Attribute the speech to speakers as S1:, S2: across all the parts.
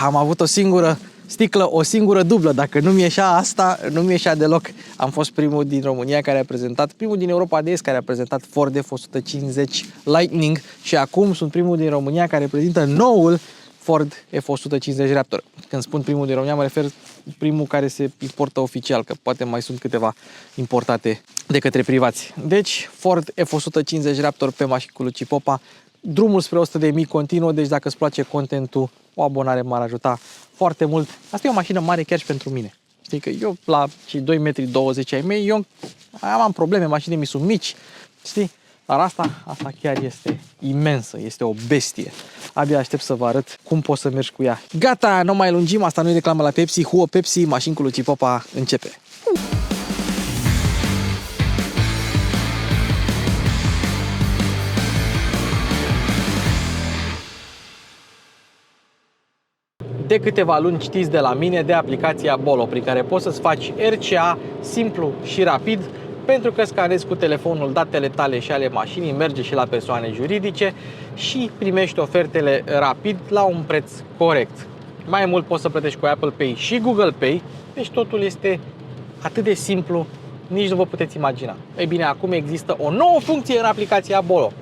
S1: Am avut o singură sticlă, o singură dublă. Dacă nu-mi ieșea asta, nu-mi ieșea deloc. Am fost primul din România care a prezentat, primul din Europa de Est care a prezentat Ford F-150 Lightning și acum sunt primul din România care prezintă noul Ford F-150 Raptor. Când spun primul din România, mă refer primul care se importă oficial, că poate mai sunt câteva importate de către privați. Deci, Ford F-150 Raptor pe mașini cu Luci Popa, drumul spre 100.000 continuă, deci dacă îți place contentul, o abonare m-ar ajuta foarte mult. Asta e o mașină mare chiar și pentru mine. Știi că eu la cei 2,20 m ai mei, eu am probleme, mașinile mi sunt mici, știi? Dar asta chiar este imensă, este o bestie. Abia aștept să vă arăt cum poți să mergi cu ea. Gata, nu mai lungim, asta nu e reclamă la Pepsi. Huo Pepsi, mașini cu Luci Popa, începe. De câteva luni știți de la mine de aplicația Bolo, prin care poți să-ți faci RCA simplu și rapid, pentru că scanezi cu telefonul datele tale și ale mașinii, merge și la persoane juridice și primești ofertele rapid la un preț corect. Mai mult poți să plătești cu Apple Pay și Google Pay, deci totul este atât de simplu, nici nu vă puteți imagina. Ei bine, acum există o nouă funcție în aplicația Bolo.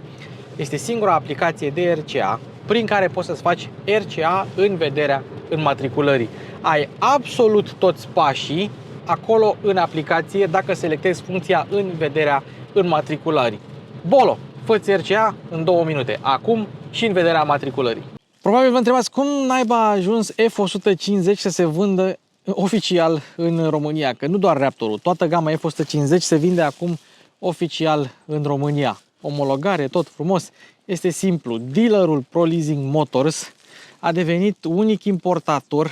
S1: Este singura aplicație de RCA prin care poți să-ți faci RCA în vederea înmatriculării. Ai absolut toți pașii acolo în aplicație dacă selectezi funcția în vederea înmatriculării. Bolo, fă-ți RCA în 2 minute, acum și în vederea matriculării. Probabil vă întrebați cum naiba a ajuns F-150 să se vândă oficial în România, că nu doar Raptorul, toată gama F-150 se vinde acum oficial în România. Omologare, tot frumos. Este simplu, dealerul ProLeasing Motors a devenit unic importator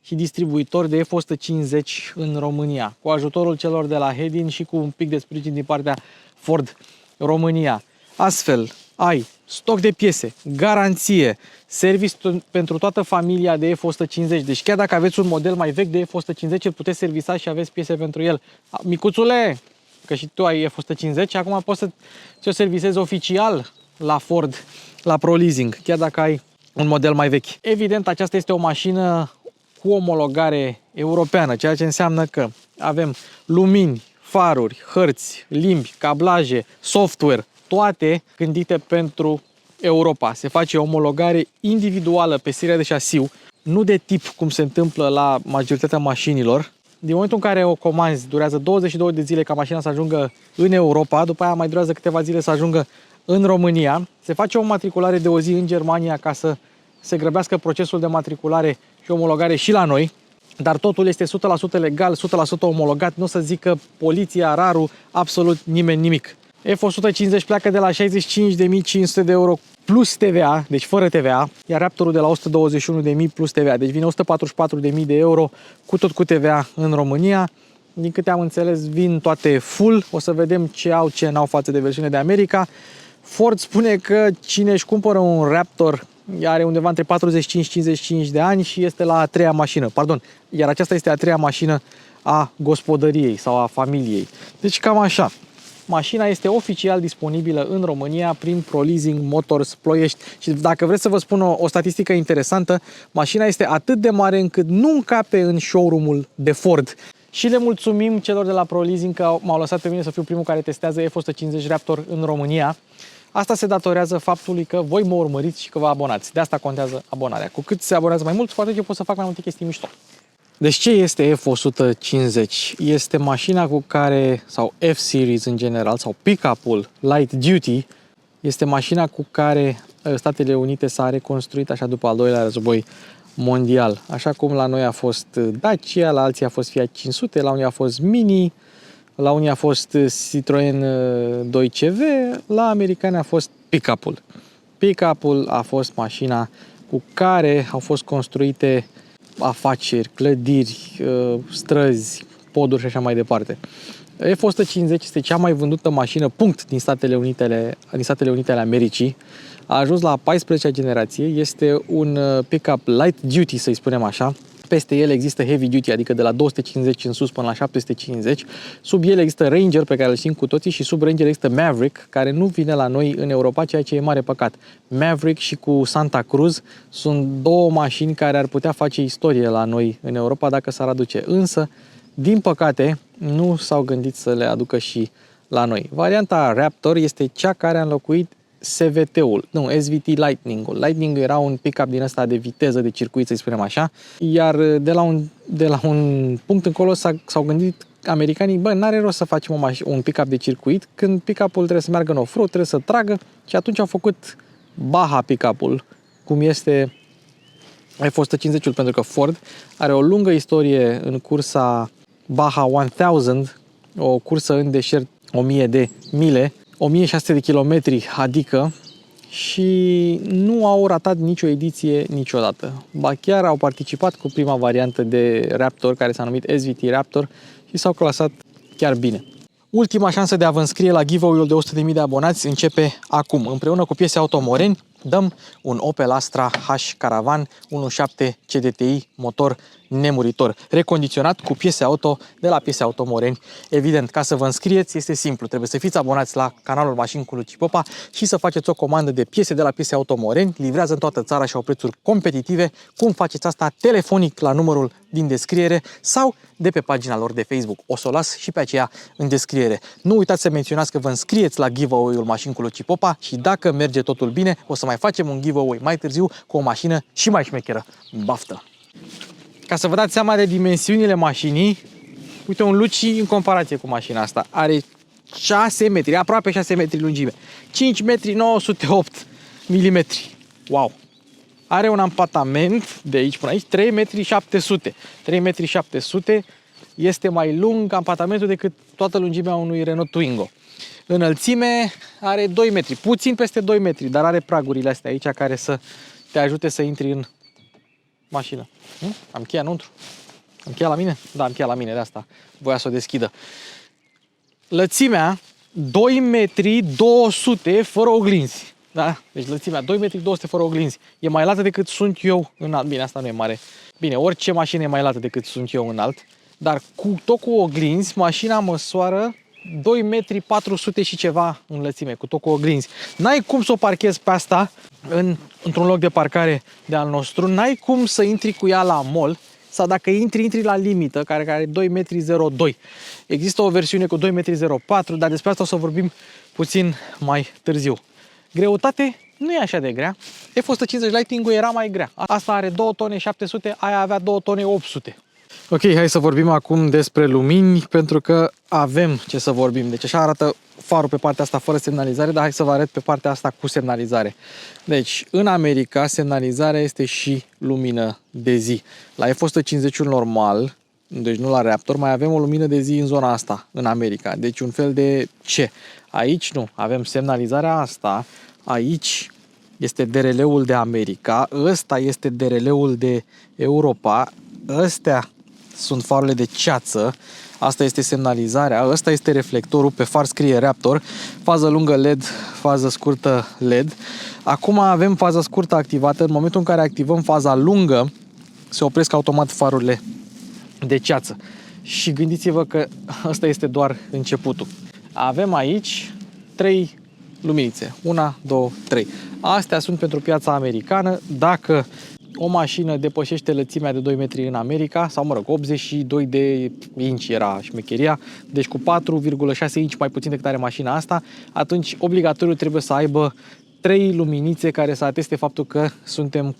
S1: și distribuitor de F-150 în România, cu ajutorul celor de la Hedin și cu un pic de sprijin din partea Ford România. Astfel, ai stoc de piese, garanție, service pentru toată familia de F-150. Deci chiar dacă aveți un model mai vechi de F-150, îl puteți servisa și aveți piese pentru el. Micuțule, că și tu ai F-150, acum poți să ți-o servisezi oficial la Ford, la ProLeasing, chiar dacă ai un model mai vechi. Evident, aceasta este o mașină cu omologare europeană, ceea ce înseamnă că avem lumini, faruri, hărți, limbi, cablaje, software, toate gândite pentru Europa. Se face omologare individuală pe seria de șasiu, nu de tip cum se întâmplă la majoritatea mașinilor. Din momentul în care o comanzi, durează 22 de zile ca mașina să ajungă în Europa, după aia mai durează câteva zile să ajungă în România. Se face o matriculare de o zi în Germania ca să se grăbească procesul de matriculare și omologare și la noi, dar totul este 100% legal, 100% omologat, nu o să zică poliția, RAR-ul, absolut nimeni nimic. F-150 pleacă de la 65.500 de euro plus TVA, deci fără TVA, iar Raptorul de la 121.000 plus TVA, deci vine 144.000 de euro cu tot cu TVA în România. Din câte am înțeles, vin toate full, o să vedem ce au, ce n-au față de versiunea de America. Ford spune că cine își cumpără un Raptor are undeva între 45-55 de ani și este la a 3-a mașină, iar aceasta este a 3-a mașină a gospodăriei sau a familiei. Deci cam așa. Mașina este oficial disponibilă în România prin ProLeasing Motors Ploiești. Și dacă vreți să vă spun o statistică interesantă, mașina este atât de mare încât nu încape în showroom-ul de Ford. Și le mulțumim celor de la ProLeasing că m-au lăsat pe mine să fiu primul care testează F-150 Raptor în România. Asta se datorează faptului că voi mă urmăriți și că vă abonați. De asta contează abonarea. Cu cât se abonează mai mult, cu atât eu pot să fac mai multe chestii mișto. Deci ce este F-150? Este mașina cu care, sau F-Series în general, sau pick-up-ul Light Duty, este mașina cu care Statele Unite s-a reconstruit așa după al doilea război mondial. Așa cum la noi a fost Dacia, la alții a fost Fiat 500, la unii a fost Mini, la unii a fost Citroen 2CV, la americani a fost pick-up-ul. Pick-up-ul a fost mașina cu care au fost construite afaceri, clădiri, străzi, poduri și așa mai departe. F-150 este cea mai vândută mașină, punct, din Statele Unite ale Americii. A ajuns la a 14-a generație, este un pick-up light duty, să-i spunem așa. Peste ele există heavy duty, adică de la 250 în sus până la 750. Sub ele există Ranger, pe care îl știm cu toții, și sub Ranger există Maverick, care nu vine la noi în Europa, ceea ce e mare păcat. Maverick și cu Santa Cruz sunt două mașini care ar putea face istorie la noi în Europa dacă s-ar aduce. Însă, din păcate, nu s-au gândit să le aducă și la noi. Varianta Raptor este cea care a înlocuit SVT-ul, nu, SVT Lightning-ul. Lightning era un pick-up din ăsta de viteză, de circuit, să spunem așa, iar de la un punct încolo s-au gândit americanii, bă, n-are rost să facem un pick-up de circuit, când pick-up-ul trebuie să meargă în off-road, trebuie să tragă, și atunci au făcut Baja pick-up-ul, cum este F-150-ul, pentru că Ford are o lungă istorie în cursa Baja 1000, o cursă în deșert 1000 de mile, 1600 de kilometri, adică, și nu au ratat nicio ediție niciodată. Ba chiar au participat cu prima variantă de Raptor, care s-a numit SVT Raptor, și s-au clasat chiar bine. Ultima șansă de a vă înscrie la giveaway-ul de 100.000 de abonați începe acum. Împreună cu Piese Auto Moreni dăm un Opel Astra H Caravan 1.7 CDTI, motor nemuritor, recondiționat cu piese auto de la Piese Auto Moreni. Evident, ca să vă înscrieți este simplu, trebuie să fiți abonați la canalul Mașini cu Luci Popa și să faceți o comandă de piese de la Piese Auto Moreni, livrează în toată țara și au prețuri competitive. Cum faceți asta? Telefonic la numărul din descriere sau de pe pagina lor de Facebook. O să o las și pe aceea în descriere. Nu uitați să menționați că vă înscrieți la giveaway-ul Mașini cu Luci Popa și dacă merge totul bine, o să mai facem un giveaway mai târziu cu o mașină și mai șmecheră. Baftă! Ca să vă dați seama de dimensiunile mașinii, uite, un Luci în comparație cu mașina asta are 6 metri, aproape 6 metri lungime, 5 metri 908 milimetri. Wow! Are un ampatament de aici până aici 3 metri 700. 3 metri 700 este mai lung ampatamentul decât toată lungimea unui Renault Twingo. Înălțime are 2 metri, puțin peste 2 metri, dar are pragurile astea aici care să te ajute să intri în mașină. Am cheia înăuntru? Am cheia la mine? Da, am cheia la mine, de asta voia să o deschidă. Lățimea 2 metri 200 fără oglinzi. Da? Deci lățimea 2 metri 200 fără oglinzi. E mai lată decât sunt eu înalt. Bine, asta nu e mare. Bine, orice mașină e mai lată decât sunt eu înalt. Dar tot cu oglinzi, mașina măsoară 2 metri 400 și ceva în lățime, cu tot cu oglinzi. N-ai cum să o parchezi pe asta într-un loc de parcare de al nostru. N-ai cum să intri cu ea la mall. Sau dacă intri la limită, care are 2 metri 02. Există o versiune cu 2 metri 04, dar despre asta o să vorbim puțin mai târziu. Greutate nu e așa de grea. F-150 Lightning-ul era mai grea. Asta are 2 tone 700, aia avea 2 tone 800. Ok, hai să vorbim acum despre lumini, pentru că avem ce să vorbim. Deci așa arată farul pe partea asta fără semnalizare, dar hai să vă arăt pe partea asta cu semnalizare. Deci, în America, semnalizarea este și lumină de zi. La F-150 normal, deci nu la Raptor, mai avem o lumină de zi în zona asta, în America. Deci un fel de C. Aici nu, avem semnalizarea asta, aici este DRL-ul de America, ăsta este DRL-ul de Europa, ăstea sunt farurile de ceață, asta este semnalizarea, ăsta este reflectorul, pe far scrie Raptor, fază lungă LED, fază scurtă LED. Acum avem faza scurtă activată, în momentul în care activăm faza lungă, se opresc automat farurile de ceață. Și gândiți-vă că ăsta este doar începutul. Avem aici 3 luminițe, 1, 2, 3. Astea sunt pentru piața americană. Dacă o mașină depășește lățimea de 2 metri în America, sau mă rog, 82 de inci era șmecheria, deci cu 4,6 inci mai puțin decât are mașina asta, atunci obligatoriu trebuie să aibă 3 luminițe care să ateste faptul că suntem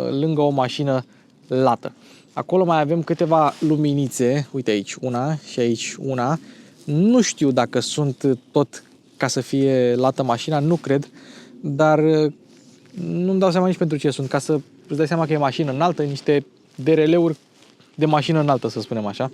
S1: lângă o mașină lată. Acolo mai avem câteva luminițe, uite aici una și aici una. Nu știu dacă sunt tot ca să fie lată mașina, nu cred, dar nu-mi dau seama nici pentru ce sunt, ca să îți dai seama că e mașină înaltă, niște DRL-uri de mașină înaltă, să spunem așa.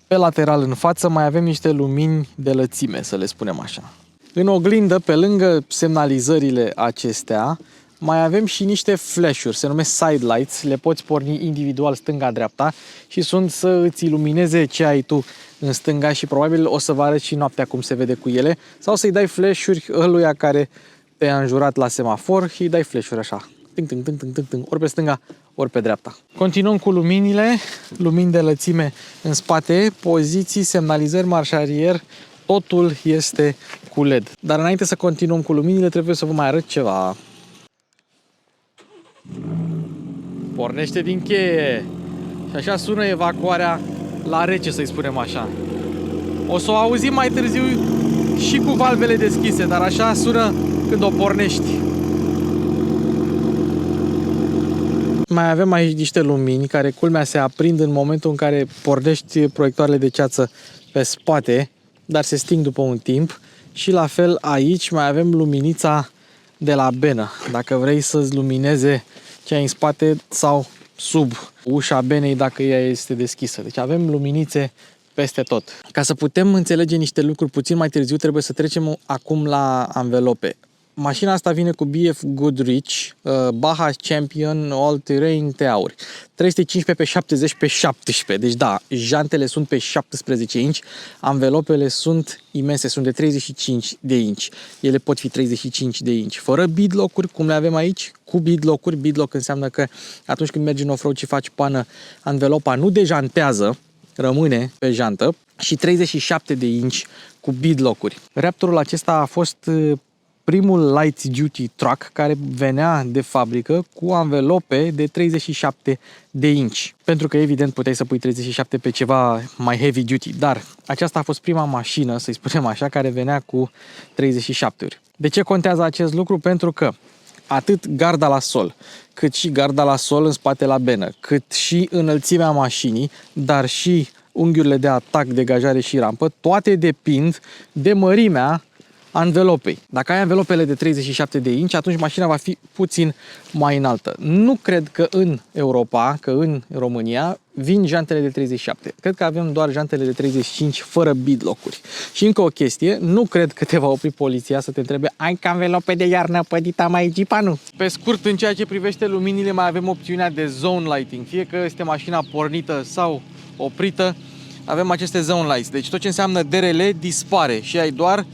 S1: Pe lateral în față mai avem niște lumini de lățime, să le spunem așa. În oglindă, pe lângă semnalizările acestea, mai avem și niște flash-uri, se numesc side lights, le poți porni individual stânga-dreapta și sunt să îți ilumineze ce ai tu în stânga și probabil o să vă arăt și noaptea cum se vede cu ele, sau să-i dai flash-uri ăluia care te-a înjurat la semafor și îi dai flash-uri așa. ori pe stânga, ori pe dreapta. Continuăm cu luminile, lumini de lățime în spate, poziții, semnalizări, marșarier, totul este cu LED. Dar înainte să continuăm cu luminile, trebuie să vă mai arăt ceva. Pornește din cheie. Și așa sună evacuarea la rece, să-i spunem așa. O să o auzim mai târziu și cu valvele deschise, dar așa sună când o pornești. Mai avem aici niște lumini care, culmea, se aprind în momentul în care pornești proiectoarele de ceață pe spate, dar se sting după un timp. Și la fel aici mai avem luminița de la benă, dacă vrei să-ți lumineze ce ai în spate sau sub ușa benei dacă ea este deschisă. Deci avem luminițe peste tot. Ca să putem înțelege niște lucruri puțin mai târziu, trebuie să trecem acum la anvelope. Mașina asta vine cu BF Goodrich, Baja Champion All Terrain T-Auri. 315 pe 70 pe 17. Deci da, jantele sunt pe 17 inch, anvelopele sunt imense, sunt de 35 de inch. Ele pot fi 35 de inch. Fără beadlock-uri, cum le avem aici, cu beadlock-uri. Beadlock înseamnă că atunci când mergi în off-road și faci pană, anvelopa nu dejantează, rămâne pe jantă, și 37 de inch cu beadlock-uri. Raptorul acesta a fost primul light duty truck care venea de fabrică cu anvelope de 37 de inch. Pentru că evident puteai să pui 37 pe ceva mai heavy duty, dar aceasta a fost prima mașină, să-i spunem așa, care venea cu 37-uri. De ce contează acest lucru? Pentru că atât garda la sol, cât și garda la sol în spate la benă, cât și înălțimea mașinii, dar și unghiurile de atac, degajare și rampă, toate depind de mărimea anvelopei. Dacă ai anvelopele de 37 de inch, atunci mașina va fi puțin mai înaltă. Nu cred că în Europa, că în România, vin jantele de 37. Cred că avem doar jantele de 35 fără beadlock-uri. Și încă o chestie, nu cred că te va opri poliția să te întrebe: ai că anvelope de iarnă pădita mai Jeep, nu? Pe scurt, în ceea ce privește luminile, mai avem opțiunea de zone lighting. Fie că este mașina pornită sau oprită, avem aceste zone lights. Deci tot ce înseamnă DRL dispare și ai doar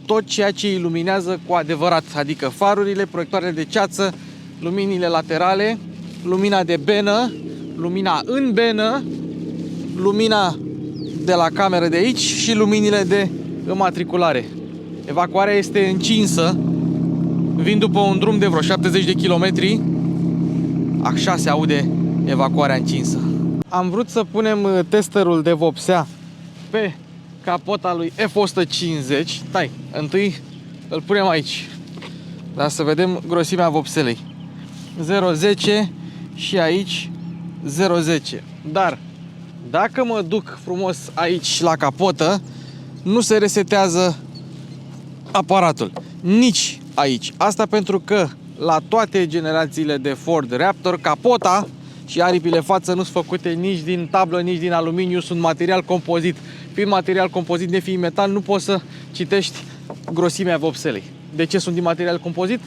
S1: tot ceea ce iluminează cu adevărat, adică farurile, proiectoarele de ceață, luminile laterale, lumina de benă, lumina în benă, lumina de la cameră de aici și luminile de înmatriculare. Evacuarea este încinsă, vin după un drum de vreo 70 de kilometri, așa se aude evacuarea încinsă. Am vrut să punem testerul de vopsea pe capota lui F150. Stai, întâi îl punem aici, da, să vedem grosimea vopselei. 0,10 și aici 0,10. Dar dacă mă duc frumos aici la capotă, nu se resetează aparatul. Nici aici. Asta pentru că la toate generațiile de Ford Raptor, capota și aripile față nu sunt făcute nici din tablă, nici din aluminiu, sunt material compozit. Fiind material compozit, nefiind metal, nu poți să citești grosimea vopselei. De ce sunt din material compozit?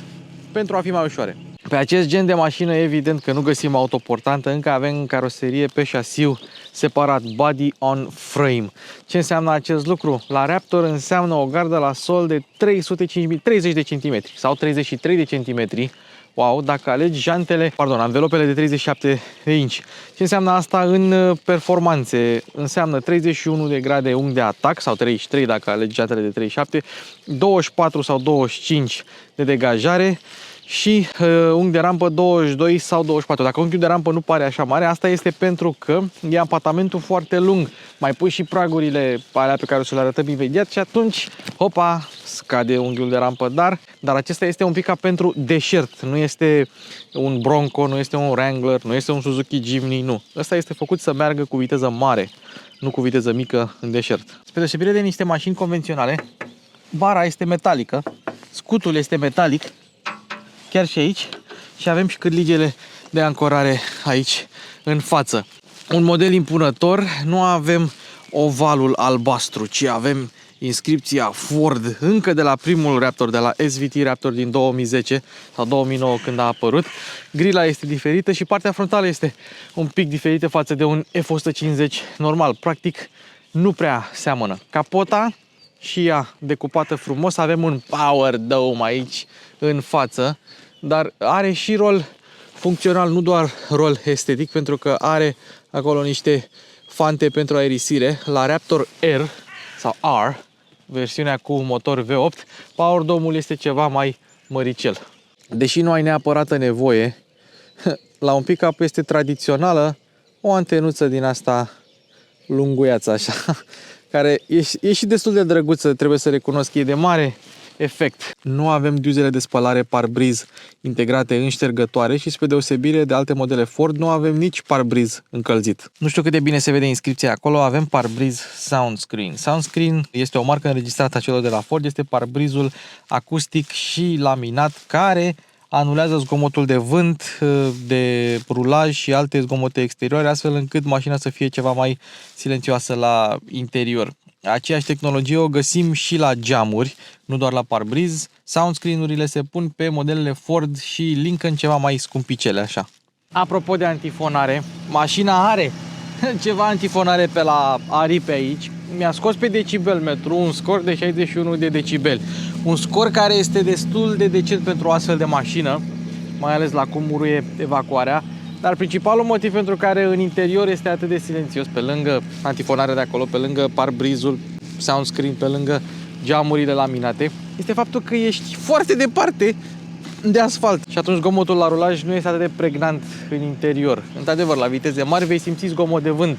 S1: Pentru a fi mai ușoare. Pe acest gen de mașină, evident că nu găsim autoportantă, încă avem caroserie pe șasiu separat, body on frame. Ce înseamnă acest lucru? La Raptor înseamnă o gardă la sol de 30 de centimetri sau 33 de centimetri. Wow, dacă alegi jantele, anvelopele de 37 de inch. Ce înseamnă asta în performanțe? Înseamnă 31 de grade unghi de atac sau 33 dacă alegi jantele de 37, 24 sau 25 de degajare și unghi de rampă 22 sau 24. Dacă unghiul de rampă nu pare așa mare, asta este pentru că e apatamentul foarte lung. Mai pui și pragurile alea pe care o să le arătăm imediat și atunci, hopa, scade unghiul de rampă. Dar acesta este un pick-up pentru deșert. Nu este un Bronco, nu este un Wrangler, nu este un Suzuki Jimny, nu. Ăsta este făcut să meargă cu viteză mare, nu cu viteză mică în deșert. Spre deosebire de niște mașini convenționale, bara este metalică, scutul este metalic, chiar și aici, și avem și cârligele de ancorare aici în față. Un model impunător, nu avem ovalul albastru, ci avem inscripția Ford încă de la primul Raptor, de la SVT Raptor din 2010 sau 2009 când a apărut. Grila este diferită și partea frontală este un pic diferită față de un F150 normal. Practic nu prea seamănă. Capota și ea decupată frumos, avem un Power Dome aici în față, dar are și rol funcțional, nu doar rol estetic, pentru că are acolo niște fante pentru aerisire. La Raptor R sau R, versiunea cu motor V8, power dome-ul este ceva mai măricel. Deși nu ai neapărat nevoie, la un pick-up este tradițională o antenuță din asta lunguiață așa, care e și destul de drăguță, trebuie să recunosc, e de mare efect. Nu avem diuzele de spălare parbriz integrate în ștergătoare și spre deosebire de alte modele Ford nu avem nici parbriz încălzit. Nu știu cât de bine se vede inscripția acolo, avem parbriz Soundscreen. Soundscreen este o marcă înregistrată a celor de la Ford, este parbrizul acustic și laminat care anulează zgomotul de vânt, de rulaj și alte zgomote exterioare, astfel încât mașina să fie ceva mai silențioasă la interior. Aceeași tehnologie o găsim și la geamuri, nu doar la parbriz. Soundscreen-urile se pun pe modelele Ford și Lincoln ceva mai scumpicele, așa. Apropo de antifonare, mașina are ceva antifonare pe la aripi aici. Mi-a scos pe decibelmetru un scor de 61 de decibeli. Un scor care este destul de decent pentru o astfel de mașină, mai ales la cum muruie evacuarea. Dar principalul motiv pentru care în interior este atât de silențios, pe lângă antifonarea de acolo, pe lângă parbrizul, soundscreen, pe lângă geamurile laminate, este faptul că ești foarte departe de asfalt și atunci zgomotul la rulaj nu este atât de pregnant în interior. Într-adevăr, la viteze mari vei simți zgomot de vânt,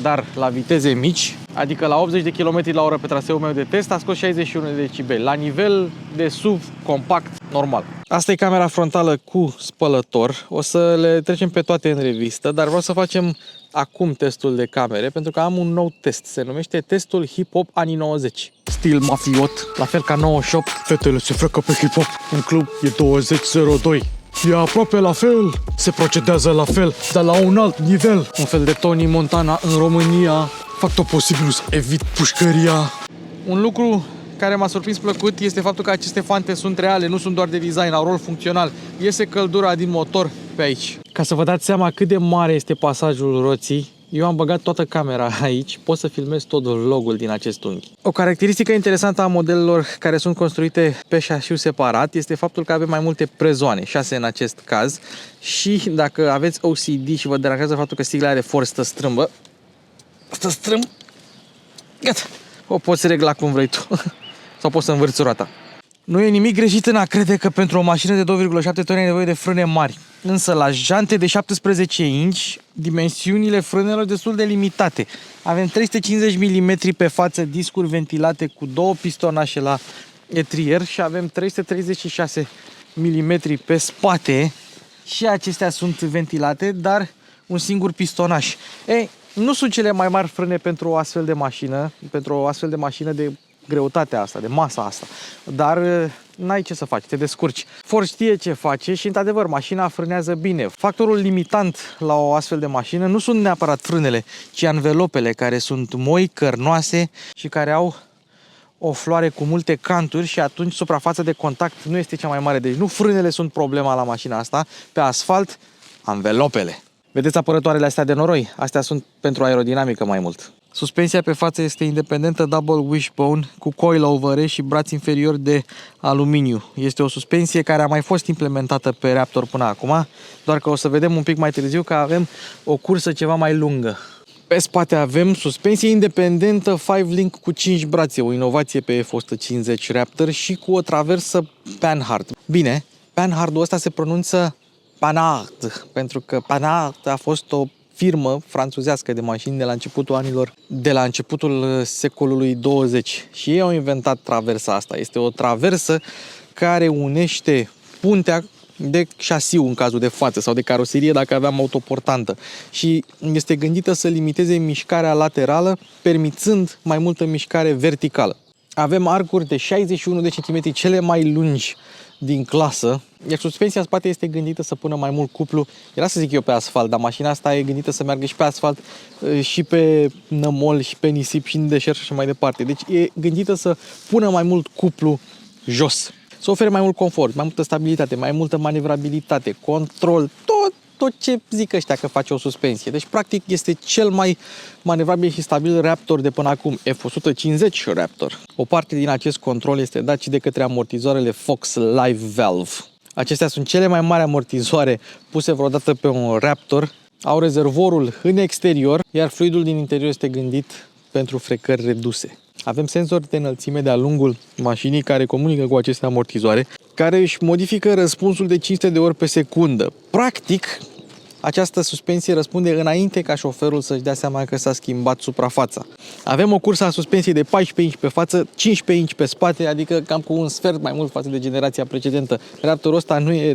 S1: dar la viteze mici, adică la 80 de km la oră pe traseul meu de test, a scos 61 de decibeli, la nivel de SUV compact normal. Asta e camera frontală cu spălător, o să le trecem pe toate în revistă, dar vreau să facem acum testul de camere, pentru că am un nou test, se numește testul hip-hop anii 90. Stil mafiot, la fel ca 98.
S2: Fetele se freacă pe hip-hop, în club e 2002. E aproape la fel, se procedează la fel, dar la un alt nivel.
S1: Un fel de Tony Montana în România.
S2: Fac tot posibilul să evit pușcăria.
S1: Un lucru care m-a surprins plăcut este faptul că aceste fante sunt reale, nu sunt doar de design, au rol funcțional. Iese căldura din motor pe aici. Ca să vă dați seama cât de mare este pasajul roții, eu am băgat toată camera aici, pot să filmez tot vlogul din acest unghi. O caracteristică interesantă a modelelor care sunt construite pe șasiu separat este faptul că avem mai multe prezoane, 6 în acest caz, și dacă aveți OCD și vă deranjează faptul că sigla de Ford stă strâmbă, gata, o poți regla cum vrei tu sau poți să învârți roata. Nu e nimic greșit în a crede că pentru o mașină de 2,7 tone ai nevoie de frâne mari. Însă la jante de 17 inch, dimensiunile frânelor destul de limitate. Avem 350 mm pe față, discuri ventilate cu 2 pistonașe la etrier și avem 336 mm pe spate. Și acestea sunt ventilate, dar un singur pistonaș. Ei, nu sunt cele mai mari frâne pentru o astfel de mașină, de greutatea asta, de masa asta, dar n-ai ce să faci, te descurci. Ford știe ce face și, într-adevăr, mașina frânează bine. Factorul limitant la o astfel de mașină nu sunt neapărat frânele, ci anvelopele, care sunt moi, cărnoase și care au o floare cu multe canturi și atunci suprafața de contact nu este cea mai mare. Deci nu frânele sunt problema la mașina asta, pe asfalt, anvelopele. Vedeți apărătoarele astea de noroi? Astea sunt pentru aerodinamică mai mult. Suspensia pe față este independentă double wishbone cu coilover și braț inferior de aluminiu. Este o suspensie care a mai fost implementată pe Raptor până acum, doar că o să vedem un pic mai târziu că avem o cursă ceva mai lungă. Pe spate avem suspensie independentă 5-link cu 5 brațe, o inovație pe F-150 Raptor și cu o traversă Panhard. Bine, Panhardul ăsta se pronunță Panhard, pentru că Panhard a fost o firmă franțuzească de mașini de la începutul secolului 20 și ei au inventat traversa asta. Este o traversă care unește puntea de șasiu în cazul de față sau de caroserie dacă aveam autoportantă și este gândită să limiteze mișcarea laterală, permițând mai multă mișcare verticală. Avem arcuri de 61 de centimetri, cele mai lungi din clasă, iar suspensia în spate este gândită să pună mai mult cuplu, era să zic eu pe asfalt, dar mașina asta e gândită să meargă și pe asfalt, și pe nămol, și pe nisip, și în deșert și așa mai departe. Deci e gândită să pună mai mult cuplu jos, să ofere mai mult confort, mai multă stabilitate, mai multă manevrabilitate, control, tot ce zic ăștia că face o suspensie. Deci, practic, este cel mai manevrabil și stabil Raptor de până acum, F-150 Raptor. O parte din acest control este dat și de către amortizoarele Fox Live Valve. Acestea sunt cele mai mari amortizoare puse vreodată pe un Raptor. Au rezervorul în exterior, iar fluidul din interior este gândit pentru frecări reduse. Avem senzori de înălțime de-a lungul mașinii care comunică cu aceste amortizoare, care își modifică răspunsul de 500 de ori pe secundă. Practic, această suspensie răspunde înainte ca șoferul să-și dea seama că s-a schimbat suprafața. Avem o cursă a suspensiei de 14 inch pe față, 15 inch pe spate, adică cam cu un sfert mai mult față de generația precedentă. Raptorul ăsta nu e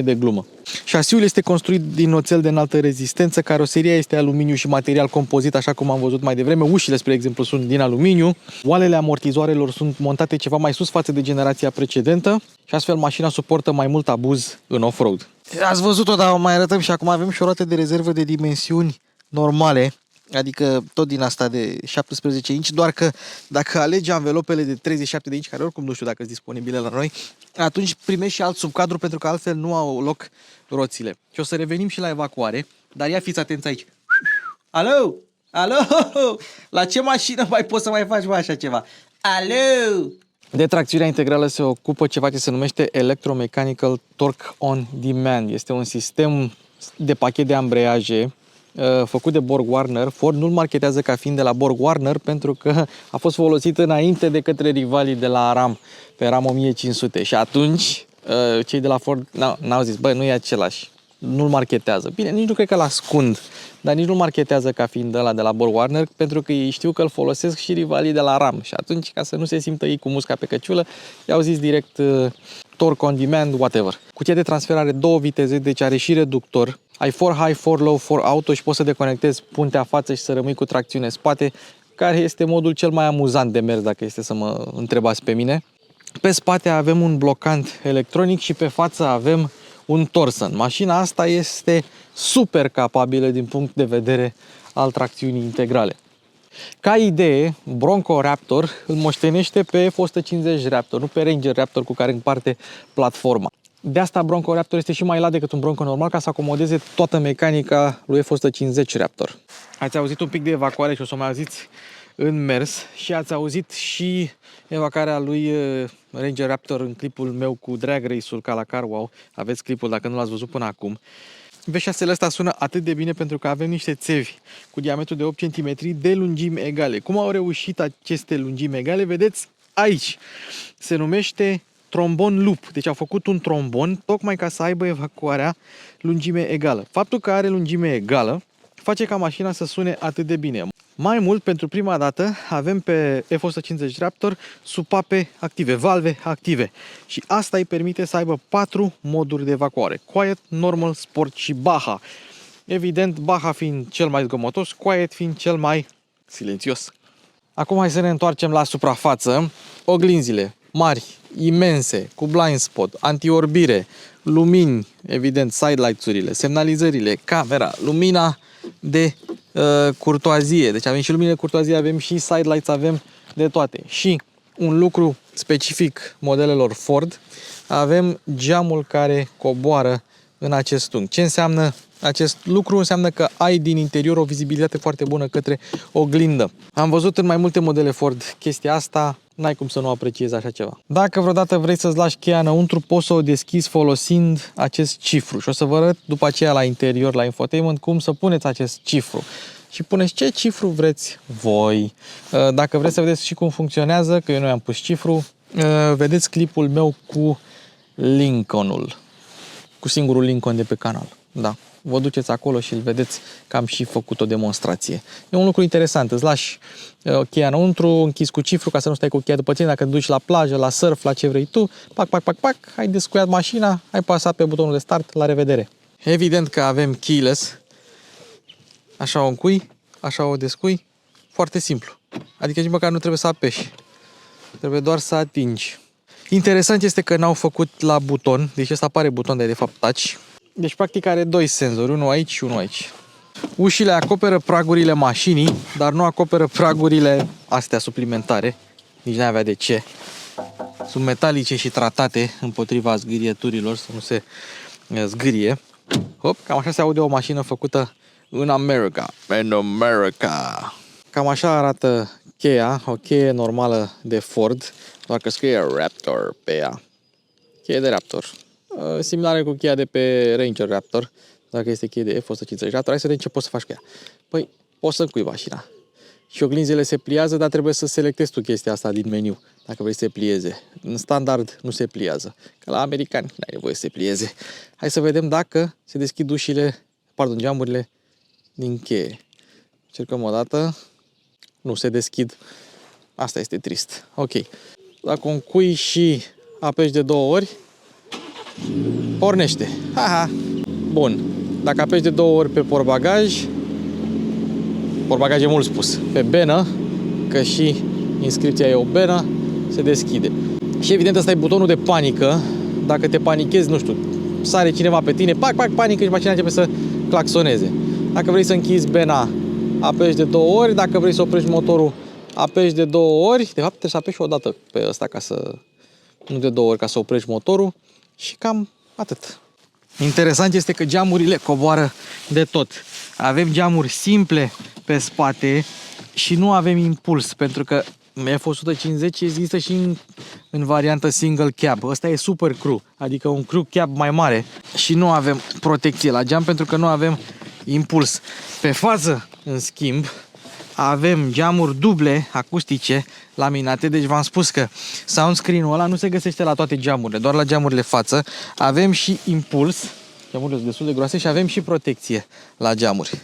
S1: de glumă. Șasiul este construit din oțel de înaltă rezistență, caroseria este aluminiu și material compozit, așa cum am văzut mai devreme. Ușile, spre exemplu, sunt din aluminiu. Oalele amortizoarelor sunt montate ceva mai sus față de generația precedentă și astfel mașina suportă mai mult abuz în off-road. Ați văzut-o, dar o mai arătăm și acum avem și o roată de rezervă de dimensiuni normale, adică tot din asta de 17 inch, doar că dacă alegi anvelopele de 37 de inch, care oricum nu știu dacă sunt disponibile la noi, atunci primești și alt subcadru, pentru că altfel nu au loc roțile. Și o să revenim și la evacuare, dar ia fiți atenți aici. Alo? Alo? La ce mașină mai poți să mai faci așa ceva? Alo? De tracțiunea integrală se ocupă ceva ce se numește Electromechanical Torque on Demand. Este un sistem de pachet de ambreiaje făcut de BorgWarner. Ford nu-l marketează ca fiind de la BorgWarner pentru că a fost folosit înainte de către rivalii de la RAM, pe RAM 1500. Și atunci cei de la Ford n-au zis, bă, nu e același. Nu-l marketează. Bine, nici nu cred că l-ascund, dar nici nu-l marketează ca fiind ăla de la BorgWarner, pentru că ei știu că îl folosesc și rivalii de la RAM. Și atunci, ca să nu se simtă ei cu musca pe căciulă, i-au zis direct torque on demand, whatever. Cutia de transfer are 2 viteze, deci are și reductor. Ai 4 high, 4 low, 4 auto și poți să deconectezi puntea față și să rămâi cu tracțiune spate, care este modul cel mai amuzant de mers, dacă este să mă întrebați pe mine. Pe spate avem un blocant electronic și pe față avem un Torsen. Mașina asta este super capabilă din punct de vedere al tracțiunii integrale. Ca idee, Bronco Raptor îl moștenește pe F-150 Raptor, nu pe Ranger Raptor cu care împarte platforma. De asta Bronco Raptor este și mai lat decât un Bronco normal, ca să acomodeze toată mecanica lui F-150 Raptor. Ați auzit un pic de evacuare și o să o mai auziți în mers și ați auzit și evacuarea lui Ranger Raptor în clipul meu cu Drag Race-ul ca la Car Wow. Aveți clipul dacă nu l-ați văzut până acum. V6-ul ăsta sună atât de bine pentru că avem niște țevi cu diametru de 8 cm de lungimi egale. Cum au reușit aceste lungimi egale? Vedeți aici. Se numește trombon loop. Deci au făcut un trombon tocmai ca să aibă evacuarea lungime egală. Faptul că are lungime egală face ca mașina să sune atât de bine. Mai mult, pentru prima dată, avem pe F-150 Raptor supape active, valve active. Și asta îi permite să aibă 4 moduri de evacuare. Quiet, Normal, Sport și Baja. Evident, Baja fiind cel mai zgomotos, Quiet fiind cel mai silențios. Acum hai să ne întoarcem la suprafață. Oglinzile mari, imense, cu blind spot, antiorbire, lumini, evident, side lights-urile, semnalizările, camera, lumina de curtoazie. Deci avem și lumină de curtoazie, avem și side lights, avem de toate. Și un lucru specific modelelor Ford, avem geamul care coboară în acest unghi. Ce înseamnă acest lucru? Înseamnă că ai din interior o vizibilitate foarte bună către oglindă. Am văzut în mai multe modele Ford chestia asta, n-ai cum să nu apreciezi așa ceva. Dacă vreodată vrei să-ți lași cheia înăuntru, poți să o deschizi folosind acest cifru. Și o să vă arăt după aceea la interior, la infotainment, cum să puneți acest cifru. Și puneți ce cifru vreți voi. Dacă vreți să vedeți și cum funcționează, că eu nu i-am pus cifru, vedeți clipul meu cu Lincolnul. Cu singurul Lincoln de pe canal. Da. Vă duceți acolo și îl vedeți că am și făcut o demonstrație. E un lucru interesant. Îți lași cheia înăuntru, închizi cu cifru ca să nu stai cu cheia după tine. Dacă te duci la plajă, la surf, la ce vrei tu, pac, pac, pac, pac, ai descuiat mașina, ai pasat pe butonul de start, la revedere. Evident că avem keyless. Așa o încui, așa o descui. Foarte simplu. Adică nici măcar nu trebuie să apeși. Trebuie doar să atingi. Interesant este că n-au făcut la buton, deci ăsta apare buton de fapt touch. Deci practic are 2 senzori, unul aici și unul aici. Ușile acoperă pragurile mașinii, dar nu acoperă pragurile astea suplimentare. Nici n-ai avea de ce. Sunt metalice și tratate împotriva zgârieturilor, să nu se zgârie. Hop, cam așa se aude o mașină făcută în America. In America. Cam așa arată cheia, o cheie normală de Ford, doar că scrie Raptor pe ea. Cheie de Raptor. Similare cu cheia de pe Ranger Raptor, dacă este cheie de F-150 Raptor. Hai să vedem ce poți să faci cu ea. Păi, poți să încui mașina. Și oglinzile se pliază, dar trebuie să selectezi tu chestia asta din meniu, dacă vrei să se plieze. În standard nu se pliază, că la americani n-ai nevoie să se plieze. Hai să vedem dacă se deschid geamurile din cheie. Încercăm o dată. Nu se deschid. Asta este trist. Ok. Dacă o încui și apeși de 2 ori, pornește. Haha. Bun. Dacă apeși de 2 ori pe portbagaj e mult spus, pe benă, că și inscripția e o benă, se deschide. Și evident ăsta e butonul de panică. Dacă te panichezi, nu știu, sare cineva pe tine, pac, panică și mașina începe să claxoneze. Dacă vrei să închizi bena, apeși de 2 ori. Dacă vrei să oprești motorul, apeși de 2 ori. De fapt, trebuie să apeși o dată pe ăsta nu de 2 ori, ca să oprești motorul. Și cam atât. Interesant este că geamurile coboară de tot. Avem geamuri simple pe spate și nu avem impuls, pentru că F-150 există și în variantă single cab. Ăsta e super crew, adică un crew cab mai mare și nu avem protecție la geam pentru că nu avem impuls. Pe față, în schimb, avem geamuri duble acustice laminate, deci v-am spus că sound screen-ul ăla nu se găsește la toate geamurile, doar la geamurile față. Avem și impuls, geamurile sunt destul de groase, și avem și protecție la geamuri.